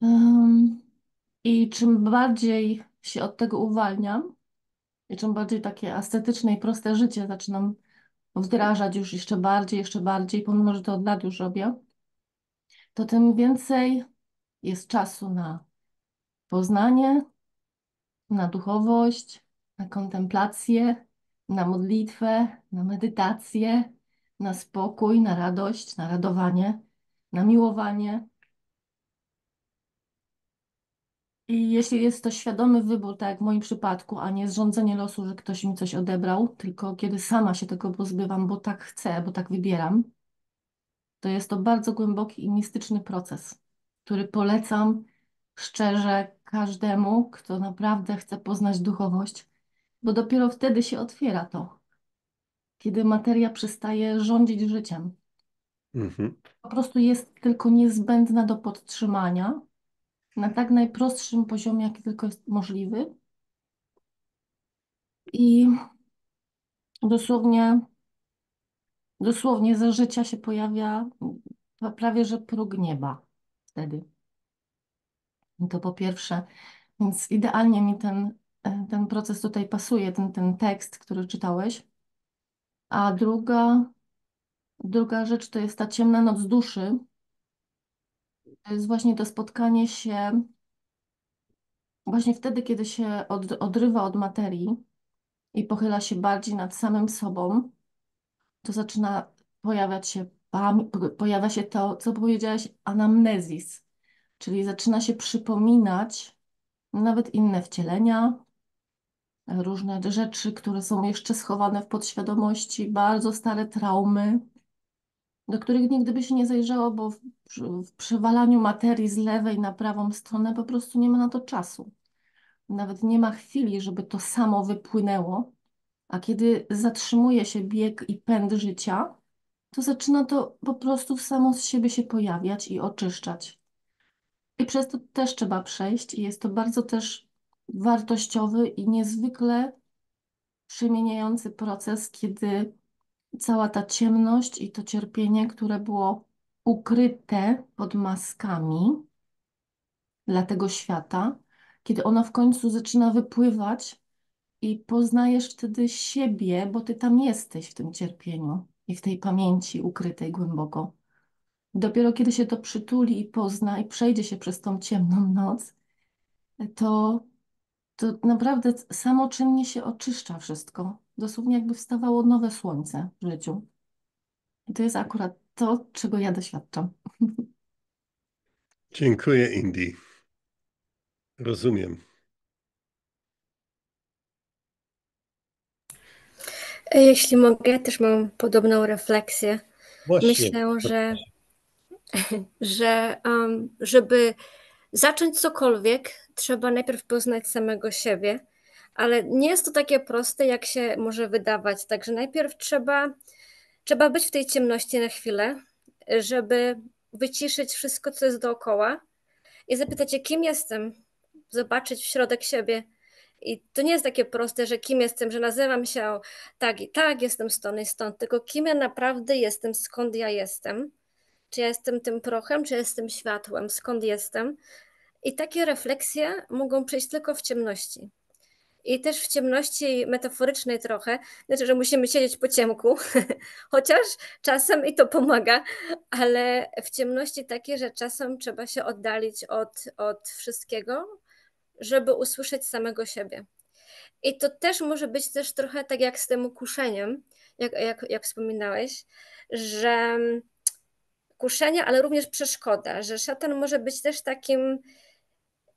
Ym, I czym bardziej się od tego uwalniam, i czym bardziej takie ascetyczne i proste życie zaczynam wdrażać już jeszcze bardziej, pomimo że to od lat już robię, to tym więcej jest czasu na poznanie, na duchowość, na kontemplację, na modlitwę, na medytację, na spokój, na radość, na radowanie, na miłowanie. I jeśli jest to świadomy wybór, tak jak w moim przypadku, a nie zrządzenie losu, że ktoś mi coś odebrał, tylko kiedy sama się tego pozbywam, bo tak chcę, bo tak wybieram, to jest to bardzo głęboki i mistyczny proces, który polecam szczerze każdemu, kto naprawdę chce poznać duchowość, bo dopiero wtedy się otwiera to, kiedy materia przestaje rządzić życiem. Mhm. Po prostu jest tylko niezbędna do podtrzymania na tak najprostszym poziomie, jaki tylko jest możliwy. I dosłownie, dosłownie za życia się pojawia prawie że próg nieba wtedy. I to po pierwsze. Więc idealnie mi ten proces tutaj pasuje, ten tekst, który czytałeś. A druga rzecz to jest ta ciemna noc duszy. To jest właśnie to spotkanie się właśnie wtedy, kiedy się odrywa od materii i pochyla się bardziej nad samym sobą, to zaczyna pojawiać się, pojawia się to, co powiedziałaś, anamnezis, czyli zaczyna się przypominać nawet inne wcielenia, różne rzeczy, które są jeszcze schowane w podświadomości, bardzo stare traumy, do których nigdy by się nie zajrzało, bo w przewalaniu materii z lewej na prawą stronę po prostu nie ma na to czasu. Nawet nie ma chwili, żeby to samo wypłynęło, a kiedy zatrzymuje się bieg i pęd życia, to zaczyna to po prostu samo z siebie się pojawiać i oczyszczać. I przez to też trzeba przejść i jest to bardzo też wartościowy i niezwykle przemieniający proces, kiedy cała ta ciemność i to cierpienie, które było ukryte pod maskami dla tego świata, kiedy ono w końcu zaczyna wypływać i poznajesz wtedy siebie, bo ty tam jesteś w tym cierpieniu i w tej pamięci ukrytej głęboko. Dopiero kiedy się to przytuli i pozna i przejdzie się przez tą ciemną noc, to, to naprawdę samoczynnie się oczyszcza wszystko. Dosłownie jakby wstawało nowe słońce w życiu. I to jest akurat to, czego ja doświadczam. Dziękuję, Indy. Rozumiem. Jeśli mogę, ja też mam podobną refleksję. Właśnie. Myślę, że żeby zacząć cokolwiek, trzeba najpierw poznać samego siebie, ale nie jest to takie proste, jak się może wydawać. Także najpierw trzeba być w tej ciemności na chwilę, żeby wyciszyć wszystko, co jest dookoła i zapytać się, kim jestem, zobaczyć w środek siebie. I to nie jest takie proste, że kim jestem, że nazywam się tak i tak, jestem stąd i stąd, tylko kim ja naprawdę jestem, skąd ja jestem. Czy ja jestem tym prochem, czy ja jestem światłem, skąd jestem. I takie refleksje mogą przejść tylko w ciemności. I też w ciemności metaforycznej trochę, znaczy, że musimy siedzieć po ciemku, chociaż czasem i to pomaga, ale w ciemności takiej, że czasem trzeba się oddalić od wszystkiego, żeby usłyszeć samego siebie. I to też może być też trochę tak jak z tym kuszeniem, jak wspominałeś, że kuszenie, ale również przeszkoda, że szatan może być też takim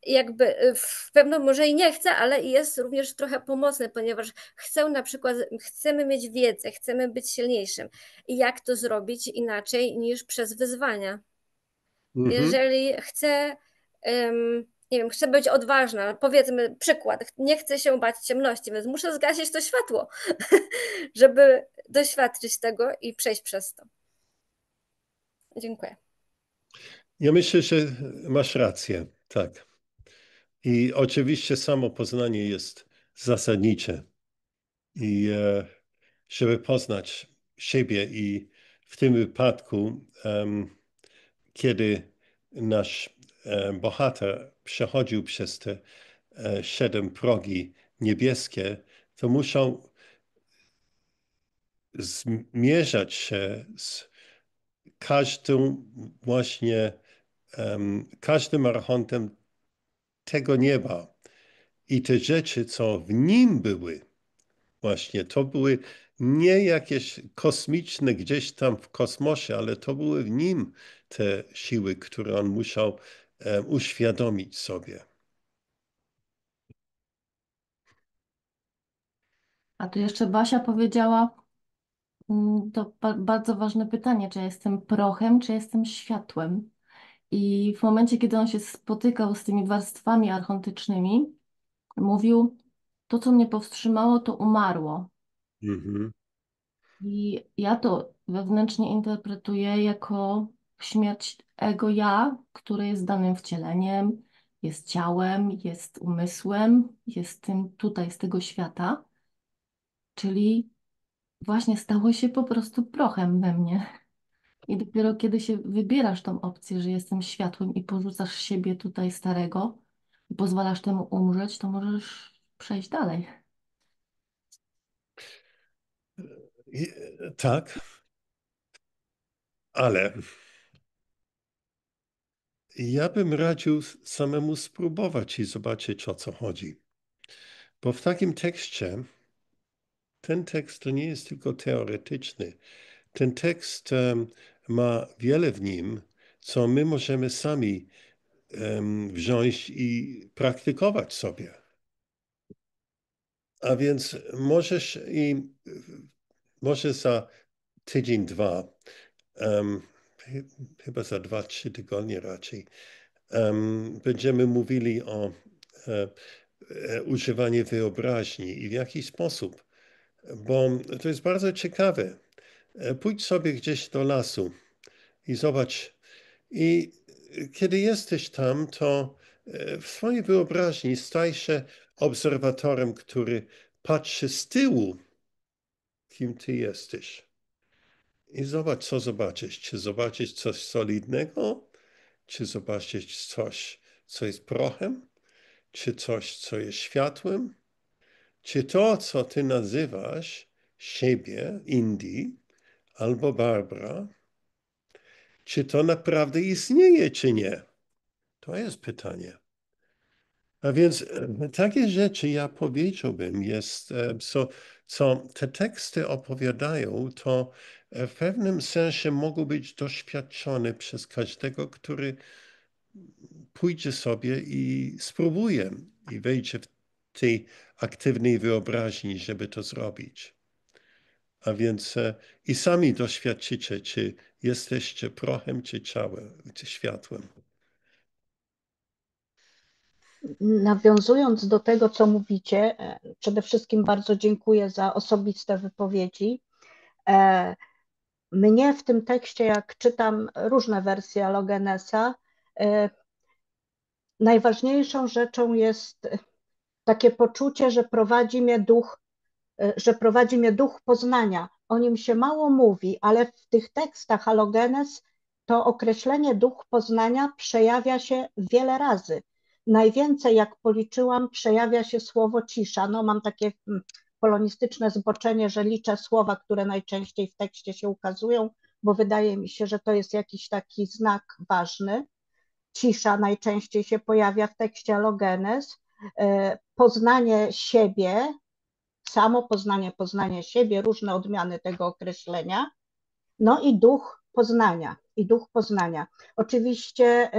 jakby w pewno może i nie chce, ale jest również trochę pomocny, ponieważ chcemy mieć wiedzę, chcemy być silniejszym. I jak to zrobić inaczej niż przez wyzwania? Mhm. Jeżeli chcę nie wiem, chcę być odważna, powiedzmy przykład, nie chcę się bać ciemności, więc muszę zgasić to światło, żeby doświadczyć tego i przejść przez to. Dziękuję. Ja myślę, że masz rację, tak. I oczywiście samo poznanie jest zasadnicze. I żeby poznać siebie i w tym wypadku, kiedy nasz bohater przechodził przez te 7 progi niebieskie, to muszą zmierzać się z każdą właśnie, każdym archontem tego nieba. I te rzeczy, co w nim były, właśnie, to były nie jakieś kosmiczne gdzieś tam w kosmosie, ale to były w nim te siły, które on musiał uświadomić sobie. A tu jeszcze Basia powiedziała, to bardzo ważne pytanie, czy ja jestem prochem, czy jestem światłem. I w momencie, kiedy on się spotykał z tymi warstwami archontycznymi, mówił, to co mnie powstrzymało, to umarło. Mhm. I ja to wewnętrznie interpretuję jako śmierć ego ja, które jest danym wcieleniem, jest ciałem, jest umysłem, jest tym tutaj z tego świata, czyli właśnie stało się po prostu prochem we mnie. I dopiero kiedy się wybierasz tą opcję, że jestem światłem i porzucasz siebie tutaj starego i pozwalasz temu umrzeć, to możesz przejść dalej. I, tak, ale ja bym radził samemu spróbować i zobaczyć, o co chodzi. Bo w takim tekście, ten tekst to nie jest tylko teoretyczny. Ten tekst ma wiele w nim, co my możemy sami wziąć i praktykować sobie. A więc może za tydzień, dwa, em, chyba za 2, 3 tygodnie raczej, będziemy mówili o używaniu wyobraźni i w jaki sposób. Bo to jest bardzo ciekawe. Pójdź sobie gdzieś do lasu i zobacz. I kiedy jesteś tam, to w swojej wyobraźni staj się obserwatorem, który patrzy z tyłu, kim ty jesteś. I zobacz, co zobaczysz. Czy zobaczysz coś solidnego? Czy zobaczysz coś, co jest prochem? Czy coś, co jest światłem? Czy to, co ty nazywasz siebie, Indy albo Barbara, czy to naprawdę istnieje, czy nie? To jest pytanie. A więc takie rzeczy ja powiedziałbym, co te teksty opowiadają, to w pewnym sensie mogą być doświadczone przez każdego, który pójdzie sobie i spróbuje i wejdzie w tej aktywnej wyobraźni, żeby to zrobić. A więc i sami doświadczycie, czy jesteście prochem, czy ciałem, czy światłem. Nawiązując do tego, co mówicie, przede wszystkim bardzo dziękuję za osobiste wypowiedzi. Mnie w tym tekście, jak czytam różne wersje Alogenesa, najważniejszą rzeczą jest takie poczucie, że prowadzi mnie duch poznania. O nim się mało mówi, ale w tych tekstach Alogenes to określenie duch poznania przejawia się wiele razy. Najwięcej, jak policzyłam, przejawia się słowo cisza. No, mam takie polonistyczne zboczenie, że liczę słowa, które najczęściej w tekście się ukazują, bo wydaje mi się, że to jest jakiś taki znak ważny. Cisza najczęściej się pojawia w tekście Alogenes. Poznanie siebie, samo poznanie siebie, różne odmiany tego określenia, no i duch poznania. Oczywiście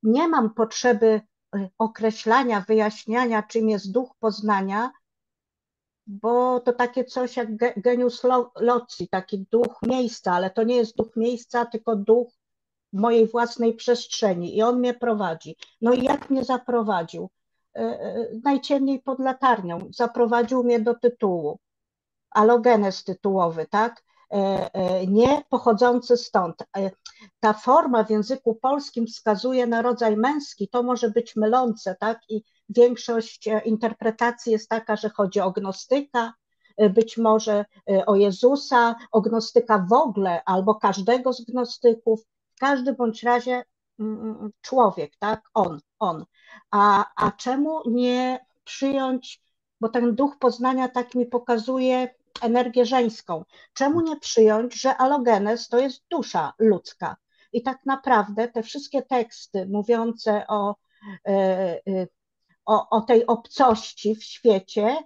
nie mam potrzeby określania, wyjaśniania, czym jest duch poznania, bo to takie coś jak genius loci, taki duch miejsca, ale to nie jest duch miejsca, tylko duch w mojej własnej przestrzeni i on mnie prowadzi. No i jak mnie zaprowadził? Najciemniej pod latarnią. Zaprowadził mnie do tytułu. Alogenes tytułowy, tak? Nie pochodzący stąd. Ta forma w języku polskim wskazuje na rodzaj męski, to może być mylące, tak? I większość interpretacji jest taka, że chodzi o gnostyka, być może o Jezusa, o gnostyka w ogóle, albo każdego z gnostyków. W każdym bądź razie człowiek, tak? On. A czemu nie przyjąć, bo ten duch poznania tak mi pokazuje energię żeńską. Czemu nie przyjąć, że alogenes to jest dusza ludzka? I tak naprawdę te wszystkie teksty mówiące o tej obcości w świecie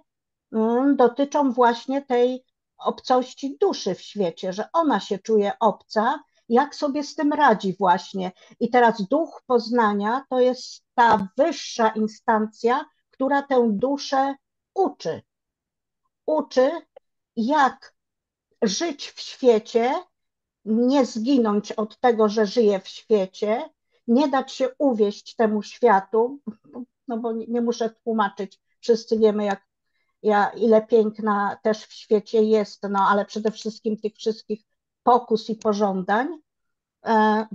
dotyczą właśnie tej obcości duszy w świecie, że ona się czuje obca, jak sobie z tym radzi właśnie. I teraz duch poznania to jest ta wyższa instancja, która tę duszę uczy. Uczy, jak żyć w świecie, nie zginąć od tego, że żyje w świecie, nie dać się uwieść temu światu, no bo nie muszę tłumaczyć, wszyscy wiemy, ile piękna też w świecie jest, no ale przede wszystkim tych wszystkich pokus i pożądań,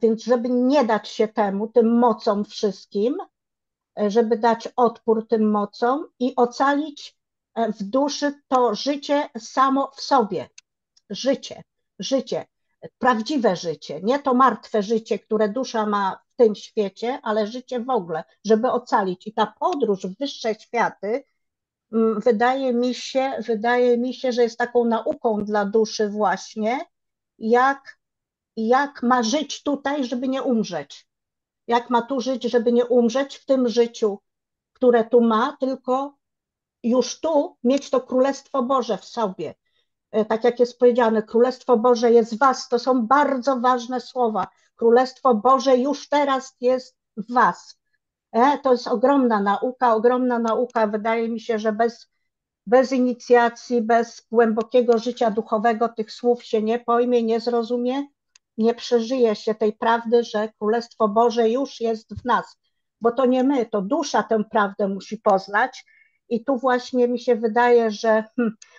więc żeby nie dać się tym mocom wszystkim, żeby dać odpór tym mocom i ocalić w duszy to życie samo w sobie. Życie, prawdziwe życie, nie to martwe życie, które dusza ma w tym świecie, ale życie w ogóle, żeby ocalić. I ta podróż w wyższe światy wydaje mi się, że jest taką nauką dla duszy właśnie, jak ma żyć tutaj, żeby nie umrzeć. Jak ma tu żyć, żeby nie umrzeć w tym życiu, które tu ma, tylko już tu mieć to Królestwo Boże w sobie. Tak jak jest powiedziane, Królestwo Boże jest w was, to są bardzo ważne słowa. Królestwo Boże już teraz jest w was. To jest ogromna nauka. Wydaje mi się, że bez inicjacji, bez głębokiego życia duchowego tych słów się nie pojmie, nie zrozumie, nie przeżyje się tej prawdy, że Królestwo Boże już jest w nas. Bo to nie my, to dusza tę prawdę musi poznać. I tu właśnie mi się wydaje, że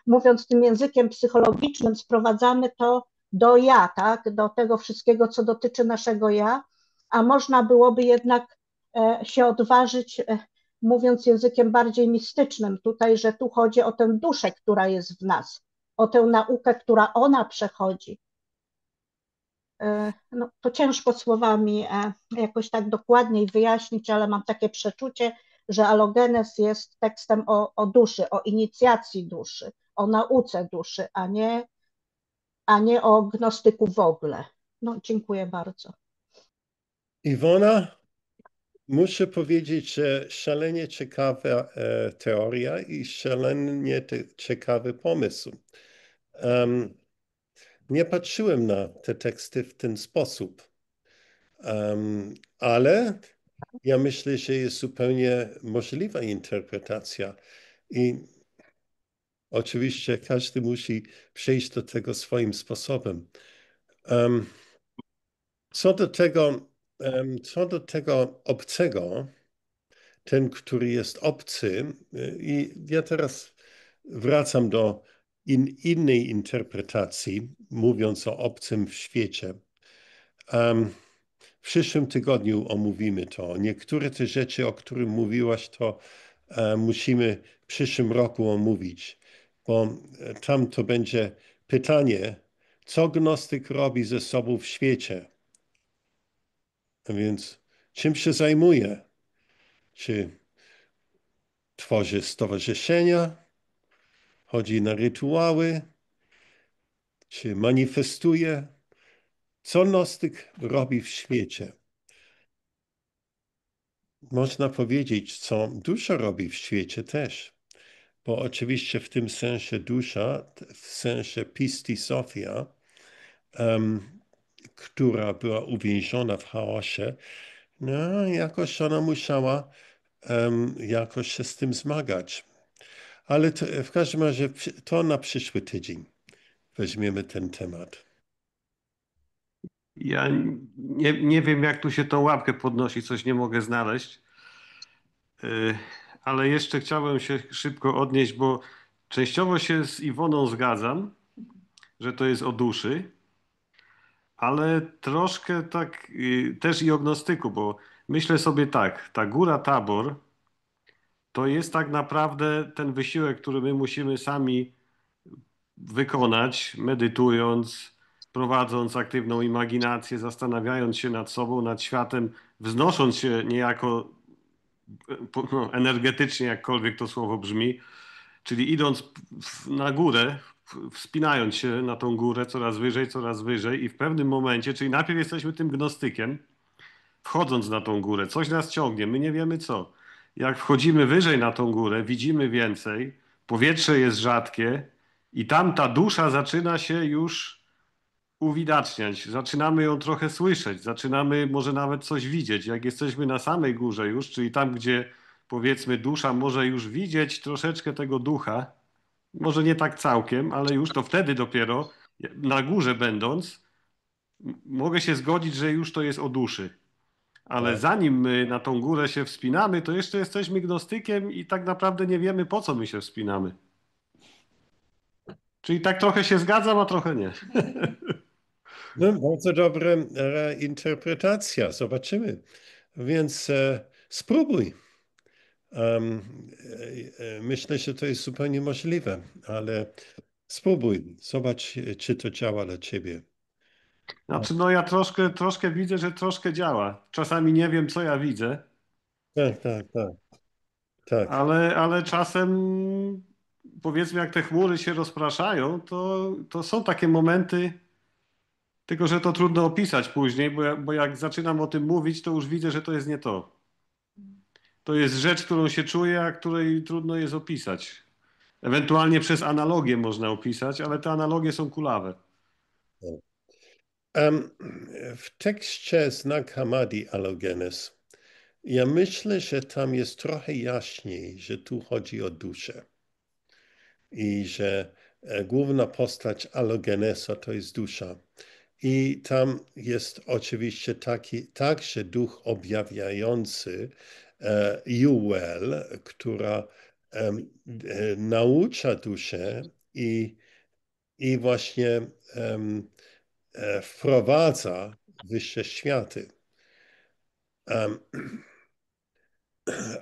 mówiąc tym językiem psychologicznym, sprowadzamy to do ja, tak? Do tego wszystkiego, co dotyczy naszego ja, a można byłoby jednak się odważyć, mówiąc językiem bardziej mistycznym tutaj, że tu chodzi o tę duszę, która jest w nas, o tę naukę, która ona przechodzi. No, to ciężko słowami jakoś tak dokładniej wyjaśnić, ale mam takie przeczucie, że Alogenes jest tekstem o duszy, o inicjacji duszy, o nauce duszy, a nie o gnostyku w ogóle. No, dziękuję bardzo. Iwona, muszę powiedzieć, że szalenie ciekawa teoria i szalenie ciekawy pomysł. Nie patrzyłem na te teksty w ten sposób, ale ja myślę, że jest zupełnie możliwa interpretacja i oczywiście każdy musi przejść do tego swoim sposobem. Co do tego obcego, ten, który jest obcy, i ja teraz wracam do innej interpretacji, mówiąc o obcym w świecie. W przyszłym tygodniu omówimy to. Niektóre te rzeczy, o których mówiłaś, to musimy w przyszłym roku omówić, bo tam to będzie pytanie, co gnostyk robi ze sobą w świecie. A więc czym się zajmuje? Czy tworzy stowarzyszenia? Chodzi na rytuały? Czy manifestuje? Co gnostyk robi w świecie? Można powiedzieć, co dusza robi w świecie też. Bo oczywiście w tym sensie dusza, w sensie Pistis Sophia, która była uwięziona w chaosie, no jakoś ona musiała jakoś się z tym zmagać. Ale to, w każdym razie to na przyszły tydzień weźmiemy ten temat. Ja nie wiem, jak tu się tą łapkę podnosi, coś nie mogę znaleźć. Ale jeszcze chciałem się szybko odnieść, bo częściowo się z Iwoną zgadzam, że to jest o duszy, ale troszkę tak też i o gnostyku, bo myślę sobie tak, ta góra Tabor to jest tak naprawdę ten wysiłek, który my musimy sami wykonać, medytując, prowadząc aktywną imaginację, zastanawiając się nad sobą, nad światem, wznosząc się niejako no, energetycznie, jakkolwiek to słowo brzmi, czyli idąc na górę, wspinając się na tą górę coraz wyżej i w pewnym momencie, czyli najpierw jesteśmy tym gnostykiem, wchodząc na tą górę, coś nas ciągnie, my nie wiemy co. Jak wchodzimy wyżej na tą górę, widzimy więcej, powietrze jest rzadkie i tam ta dusza zaczyna się już uwidaczniać, zaczynamy ją trochę słyszeć, zaczynamy może nawet coś widzieć. Jak jesteśmy na samej górze już, czyli tam, gdzie powiedzmy dusza może już widzieć troszeczkę tego ducha, może nie tak całkiem, ale już to wtedy dopiero na górze będąc, mogę się zgodzić, że już to jest o duszy. Ale Tak. zanim my na tą górę się wspinamy, to jeszcze jesteśmy gnostykiem i tak naprawdę nie wiemy, po co my się wspinamy. Czyli tak trochę się zgadzam, a trochę nie. No, bardzo dobra interpretacja. Zobaczymy. Więc spróbuj. Myślę, że to jest zupełnie możliwe, ale spróbuj. Zobacz, czy to działa dla ciebie. Znaczy, no ja troszkę widzę, że troszkę działa. Czasami nie wiem, co ja widzę, Tak, tak, tak. Tak. ale czasem powiedzmy, jak te chmury się rozpraszają, to są takie momenty, tylko że to trudno opisać później, bo jak zaczynam o tym mówić, to już widzę, że to jest nie to. To jest rzecz, którą się czuję, a której trudno jest opisać. Ewentualnie przez analogię można opisać, ale te analogie są kulawe. W tekście Znak Hammadi Alogenes, ja myślę, że tam jest trochę jaśniej, że tu chodzi o duszę i że główna postać Alogenesa to jest dusza. I tam jest oczywiście także duch objawiający Juel, która naucza duszę i właśnie wprowadza wyższe światy.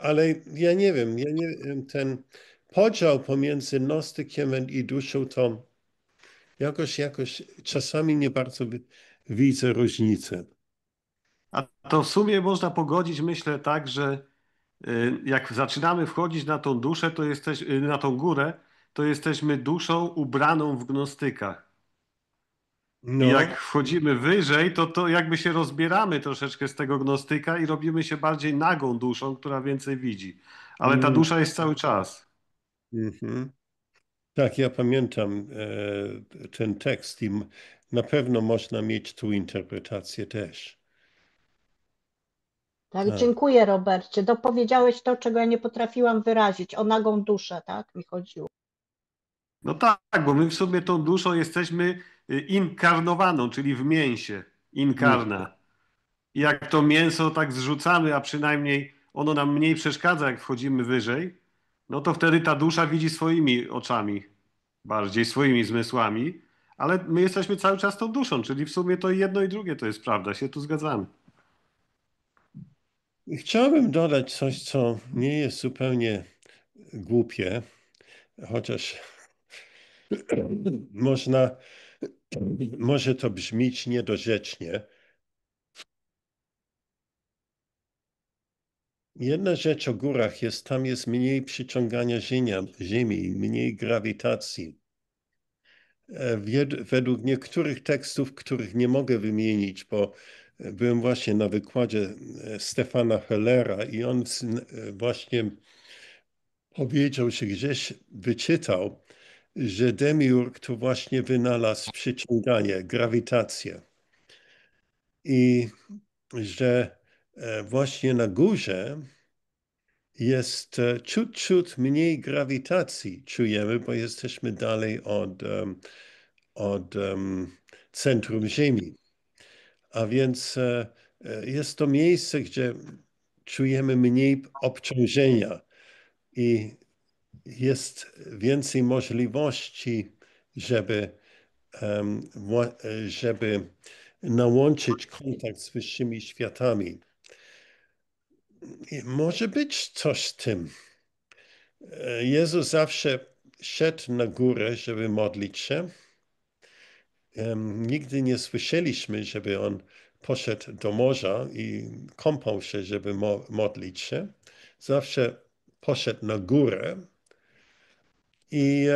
Ale ja nie wiem, ten podział pomiędzy gnostykiem i duszą to jakoś czasami nie bardzo widzę różnicę. A to w sumie można pogodzić, myślę, tak, że jak zaczynamy wchodzić na tą duszę, na tą górę, to jesteśmy duszą ubraną w gnostyka. I No, jak wchodzimy wyżej, to jakby się rozbieramy troszeczkę z tego gnostyka i robimy się bardziej nagą duszą, która więcej widzi. Ale ta mm, dusza jest cały czas. mhm. Tak, ja pamiętam ten tekst i na pewno można mieć tu interpretację też. Tak, Tak. dziękuję, Robercie. Dopowiedziałeś to, czego ja nie potrafiłam wyrazić. O nagą duszę, tak mi chodziło. No tak, bo my w sumie tą duszą jesteśmy inkarnowaną, czyli w mięsie. Inkarna. I jak to mięso tak zrzucamy, a przynajmniej ono nam mniej przeszkadza, jak wchodzimy wyżej, no to wtedy ta dusza widzi swoimi oczami, bardziej swoimi zmysłami, ale my jesteśmy cały czas tą duszą, czyli w sumie to jedno i drugie to jest prawda, się tu zgadzamy. Chciałbym dodać coś, co nie jest zupełnie głupie, chociaż można, może to brzmieć niedorzecznie. Jedna rzecz o górach jest, tam jest mniej przyciągania Ziemi, mniej grawitacji. Według niektórych tekstów, których nie mogę wymienić, bo byłem właśnie na wykładzie Stefana Hellera i on właśnie powiedział, że gdzieś wyczytał, że Demiurg to właśnie wynalazł przyciąganie, grawitację. I że właśnie na górze jest ciut mniej grawitacji, czujemy, bo jesteśmy dalej od centrum Ziemi. A więc jest to miejsce, gdzie czujemy mniej obciążenia i jest więcej możliwości, żeby nałączyć kontakt z wyższymi światami. I może być coś w tym. Jezus zawsze szedł na górę, żeby modlić się. Nigdy nie słyszeliśmy, żeby on poszedł do morza i kąpał się, żeby modlić się. Zawsze poszedł na górę i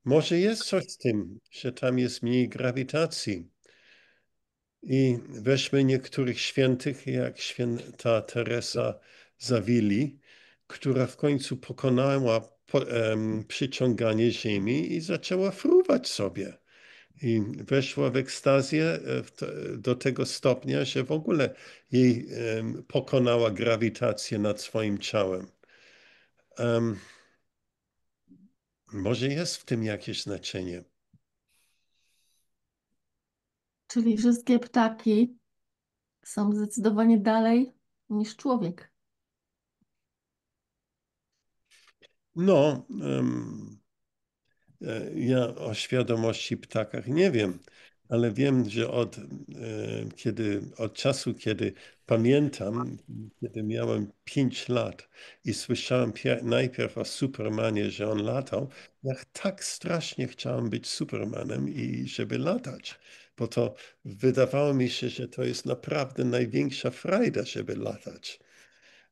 może jest coś z tym, że tam jest mniej grawitacji. I weźmy niektórych świętych, jak święta Teresa Zawili, która w końcu pokonała przyciąganie Ziemi i zaczęła fruwać sobie. I weszła w ekstazję do tego stopnia, że w ogóle jej pokonała grawitację nad swoim ciałem. Może jest w tym jakieś znaczenie. Czyli wszystkie ptaki są zdecydowanie dalej niż człowiek. No, ja o świadomości ptakach nie wiem, ale wiem, że od czasu, kiedy pamiętam, kiedy miałem 5 lat i słyszałem najpierw o Supermanie, że on latał, ja tak strasznie chciałem być Supermanem i żeby latać, bo to wydawało mi się, że to jest naprawdę największa frajda, żeby latać.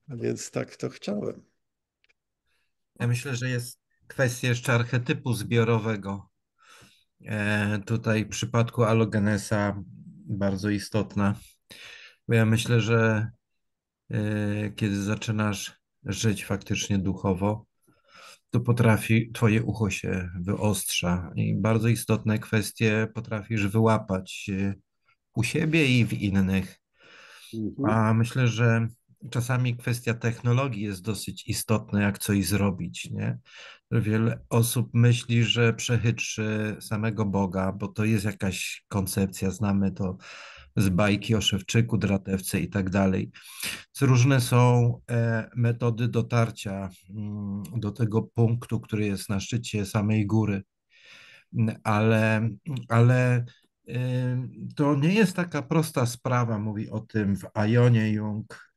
A więc tak to chciałem. Ja myślę, że jest kwestia jeszcze archetypu zbiorowego. Tutaj w przypadku Alogenesa bardzo istotna. Bo ja myślę, że kiedy zaczynasz żyć faktycznie duchowo, to twoje ucho się wyostrza i bardzo istotne kwestie potrafisz wyłapać u siebie i w innych. Mhm. A myślę, że czasami kwestia technologii jest dosyć istotna, jak coś zrobić, nie? Wiele osób myśli, że przechytrzy samego Boga, bo to jest jakaś koncepcja, znamy to z bajki o Szewczyku, Dratewce i tak dalej. Różne są metody dotarcia do tego punktu, który jest na szczycie samej góry, ale to nie jest taka prosta sprawa, mówi o tym w Ajonie Jung,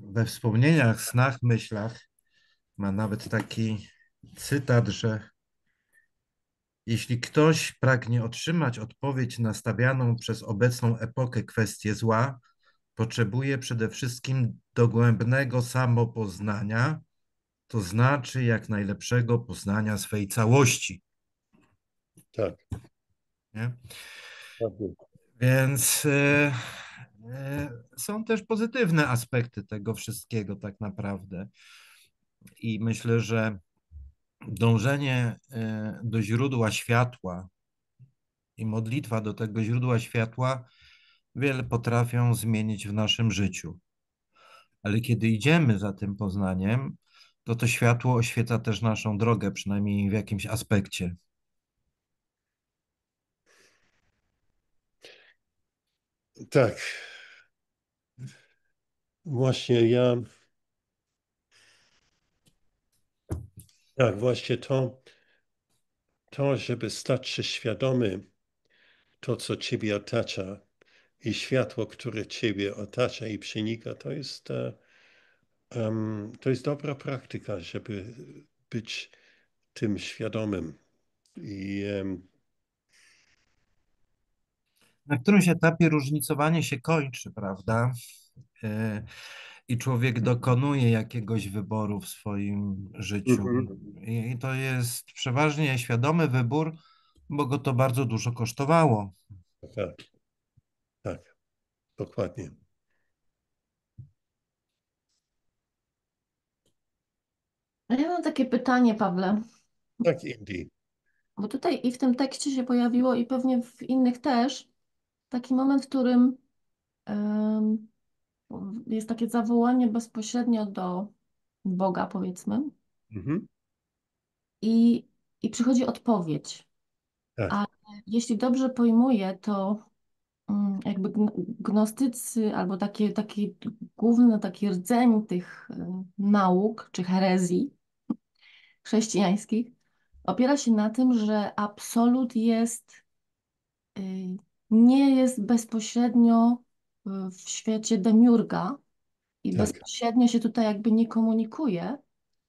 we wspomnieniach, snach, myślach. Ma nawet taki cytat, że jeśli ktoś pragnie otrzymać odpowiedź na stawianą przez obecną epokę kwestię zła, potrzebuje przede wszystkim dogłębnego samopoznania, to znaczy jak najlepszego poznania swej całości. Tak. Nie? Tak. Więc są też pozytywne aspekty tego wszystkiego tak naprawdę. I myślę, że dążenie do źródła światła i modlitwa do tego źródła światła wiele potrafią zmienić w naszym życiu. Ale kiedy idziemy za tym poznaniem, to to światło oświeca też naszą drogę, przynajmniej w jakimś aspekcie. Tak. Właśnie tak, właśnie to, żeby stać się świadomy to, co ciebie otacza i światło, które ciebie otacza i przenika, to jest dobra praktyka, żeby być tym świadomym. I Na którymś etapie różnicowanie się kończy, prawda? E, I człowiek dokonuje jakiegoś wyboru w swoim życiu. Mhm. I to jest przeważnie świadomy wybór, bo go to bardzo dużo kosztowało. Tak, tak, dokładnie. A ja mam takie pytanie, Pawle, Tak, Indy. bo tutaj i w tym tekście się pojawiło i pewnie w innych też taki moment, w którym em, jest takie zawołanie bezpośrednio do Boga, powiedzmy, Mhm. i, i przychodzi odpowiedź. Tak. Ale Jeśli dobrze pojmuję, to jakby gnostycy albo taki główny taki rdzeń tych nauk czy herezji chrześcijańskich opiera się na tym, że absolut y, nie jest bezpośrednio w świecie demiurga i Tak, bezpośrednio się tutaj jakby nie komunikuje,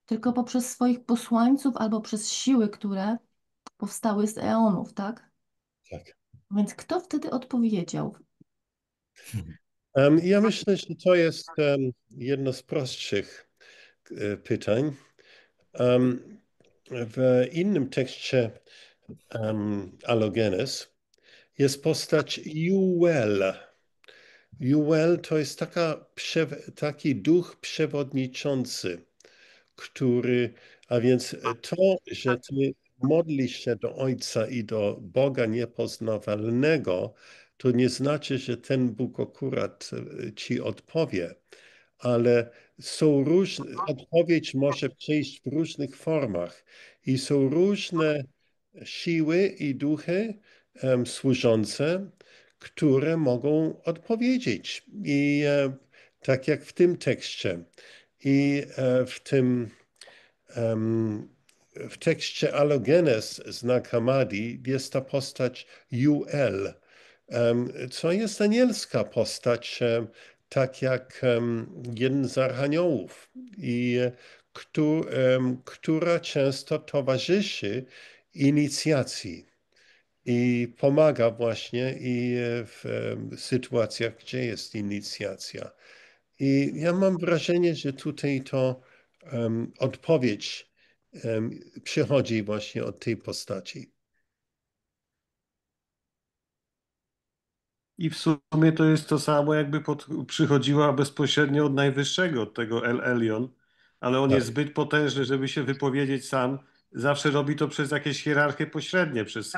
tylko poprzez swoich posłańców albo przez siły, które powstały z eonów, tak? tak. Więc kto wtedy odpowiedział? Ja myślę, że to jest jedno z prostszych pytań. W innym tekście Alogenes jest postać Juel. Juel to jest taki duch przewodniczący, a więc to, że ty modlisz się do Ojca i do Boga niepoznawalnego, to nie znaczy, że ten Bóg akurat ci odpowie, ale odpowiedź może przyjść w różnych formach i są różne siły i duchy służące, które mogą odpowiedzieć. I tak jak w tym tekście i w tekście Alogenes z Nag Hammadi jest ta postać Juel, co jest anielska postać, tak jak jeden z archaniołów, która często towarzyszy inicjacji i pomaga właśnie w sytuacjach, gdzie jest inicjacja. I ja mam wrażenie, że tutaj to odpowiedź przychodzi właśnie od tej postaci. I w sumie to jest to samo, jakby przychodziła bezpośrednio od najwyższego, od tego El Elyon, ale on Tak, jest zbyt potężny, żeby się wypowiedzieć sam. Zawsze robi to przez jakieś hierarchie pośrednie, przez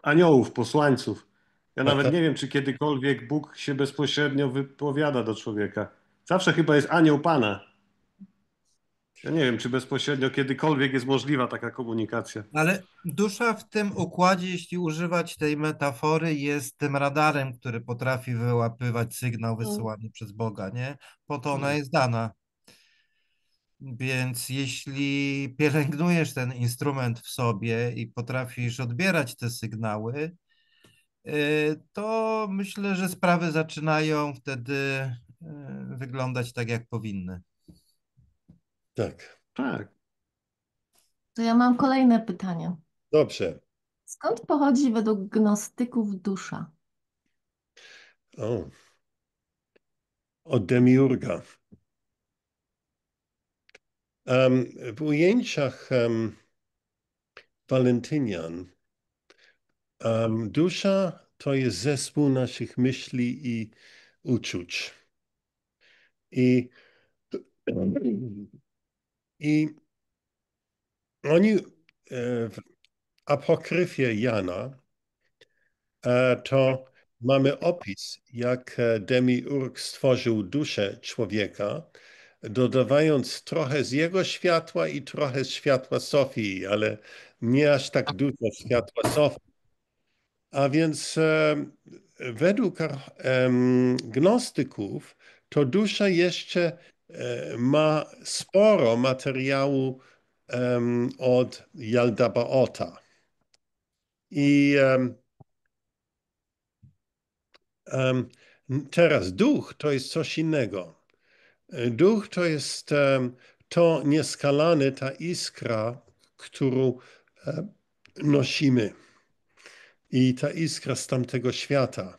aniołów, posłańców. Ja tak, nawet tak. nie wiem, czy kiedykolwiek Bóg się bezpośrednio wypowiada do człowieka. Zawsze chyba jest anioł Pana. Ja nie wiem, czy bezpośrednio kiedykolwiek jest możliwa taka komunikacja. Ale dusza w tym układzie, jeśli używać tej metafory, jest tym radarem, który potrafi wyłapywać sygnał Mm. wysyłany przez Boga, nie? Po to ona jest dana. Więc jeśli pielęgnujesz ten instrument w sobie i potrafisz odbierać te sygnały, to myślę, że sprawy zaczynają wtedy wyglądać tak, jak powinny. Tak. Tak. To ja mam kolejne pytanie. Dobrze. Skąd pochodzi według gnostyków dusza? O, od demiurga. W ujęciach Walentynian dusza to jest zespół naszych myśli i uczuć. I, i oni w apokryfie Jana to mamy opis, jak Demiurg stworzył duszę człowieka, dodawając trochę z jego światła i trochę z światła Sofii, ale nie aż tak dużo światła Sofii. A więc według gnostyków to dusza jeszcze ma sporo materiału od Jaldabaota. I teraz duch to jest coś innego. Duch to jest to nieskalane, ta iskra, którą nosimy. I ta iskra z tamtego świata,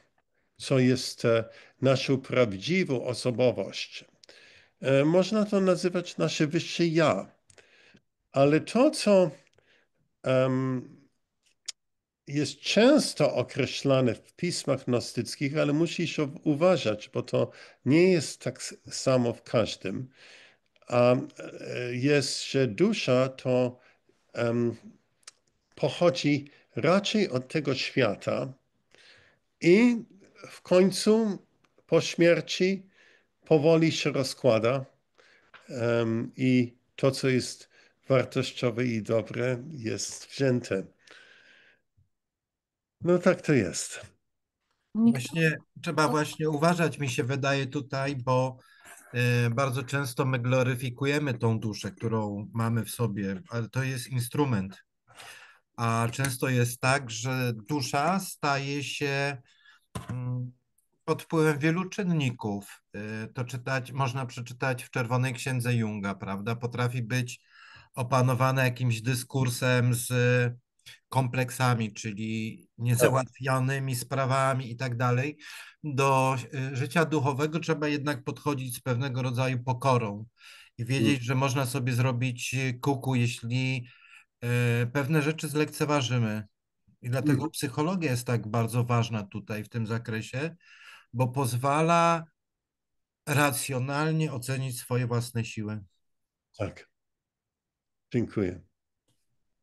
co jest naszą prawdziwą osobowość. Można to nazywać nasze wyższe ja. Ale to, co jest często określane w pismach gnostyckich, ale musisz uważać, bo to nie jest tak samo w każdym. A jest, że dusza to pochodzi raczej od tego świata i w końcu po śmierci powoli się rozkłada i to, co jest wartościowe i dobre, jest wzięte. No tak to jest. Właśnie trzeba właśnie uważać, mi się wydaje tutaj, bo bardzo często my gloryfikujemy tą duszę, którą mamy w sobie, ale to jest instrument. A często jest tak, że dusza staje się pod wpływem wielu czynników. To można przeczytać w Czerwonej Księdze Junga, prawda? Potrafi być opanowana jakimś dyskursem z kompleksami, czyli niezałatwionymi sprawami i tak dalej. Do życia duchowego trzeba jednak podchodzić z pewnego rodzaju pokorą i wiedzieć, że można sobie zrobić kuku, jeśli pewne rzeczy zlekceważymy. I dlatego psychologia jest tak bardzo ważna tutaj w tym zakresie, bo pozwala racjonalnie ocenić swoje własne siły. Tak. Dziękuję.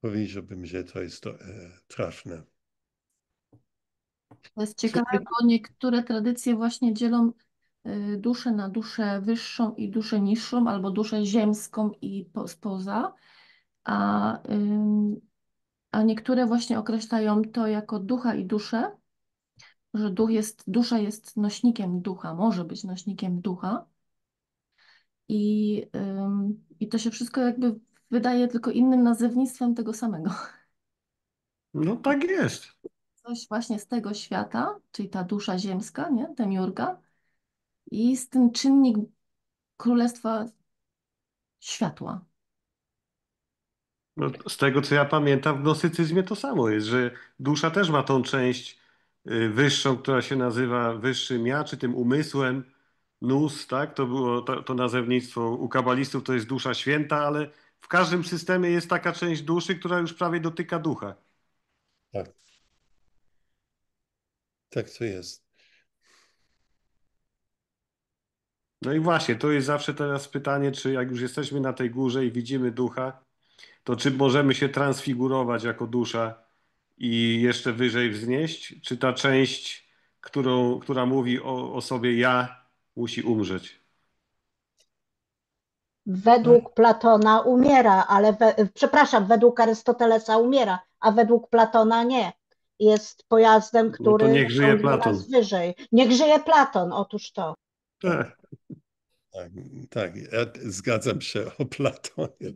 Powiedziałbym, że to jest trafne. To jest ciekawe, bo niektóre tradycje właśnie dzielą duszę na duszę wyższą i duszę niższą, albo duszę ziemską i spoza, a niektóre właśnie określają to jako ducha i duszę, że dusza jest nośnikiem ducha, może być nośnikiem ducha i to się wszystko jakby wydaje tylko innym nazewnictwem tego samego. No tak jest. Coś właśnie z tego świata, czyli ta dusza ziemska, nie? Demiurga, i jest ten czynnik Królestwa Światła. No, z tego, co ja pamiętam, w gnostycyzmie to samo jest, że dusza też ma tą część wyższą, która się nazywa wyższym ja, czy tym umysłem, nous, tak? To było to nazewnictwo u kabalistów, to jest dusza święta, ale w każdym systemie jest taka część duszy, która już prawie dotyka ducha. Tak. Tak to jest. No i właśnie, to jest zawsze teraz pytanie, czy jak już jesteśmy na tej górze i widzimy ducha, to czy możemy się transfigurować jako dusza i jeszcze wyżej wznieść, czy ta część, która mówi o sobie ja, musi umrzeć? Według Platona umiera, ale przepraszam, według Arystotelesa umiera, a według Platona nie. Jest pojazdem, No to który niech żyje ciągnie Platon. nas wyżej. Niech żyje Platon, otóż to. Tak. Tak, tak. Ja zgadzam się o Platonie.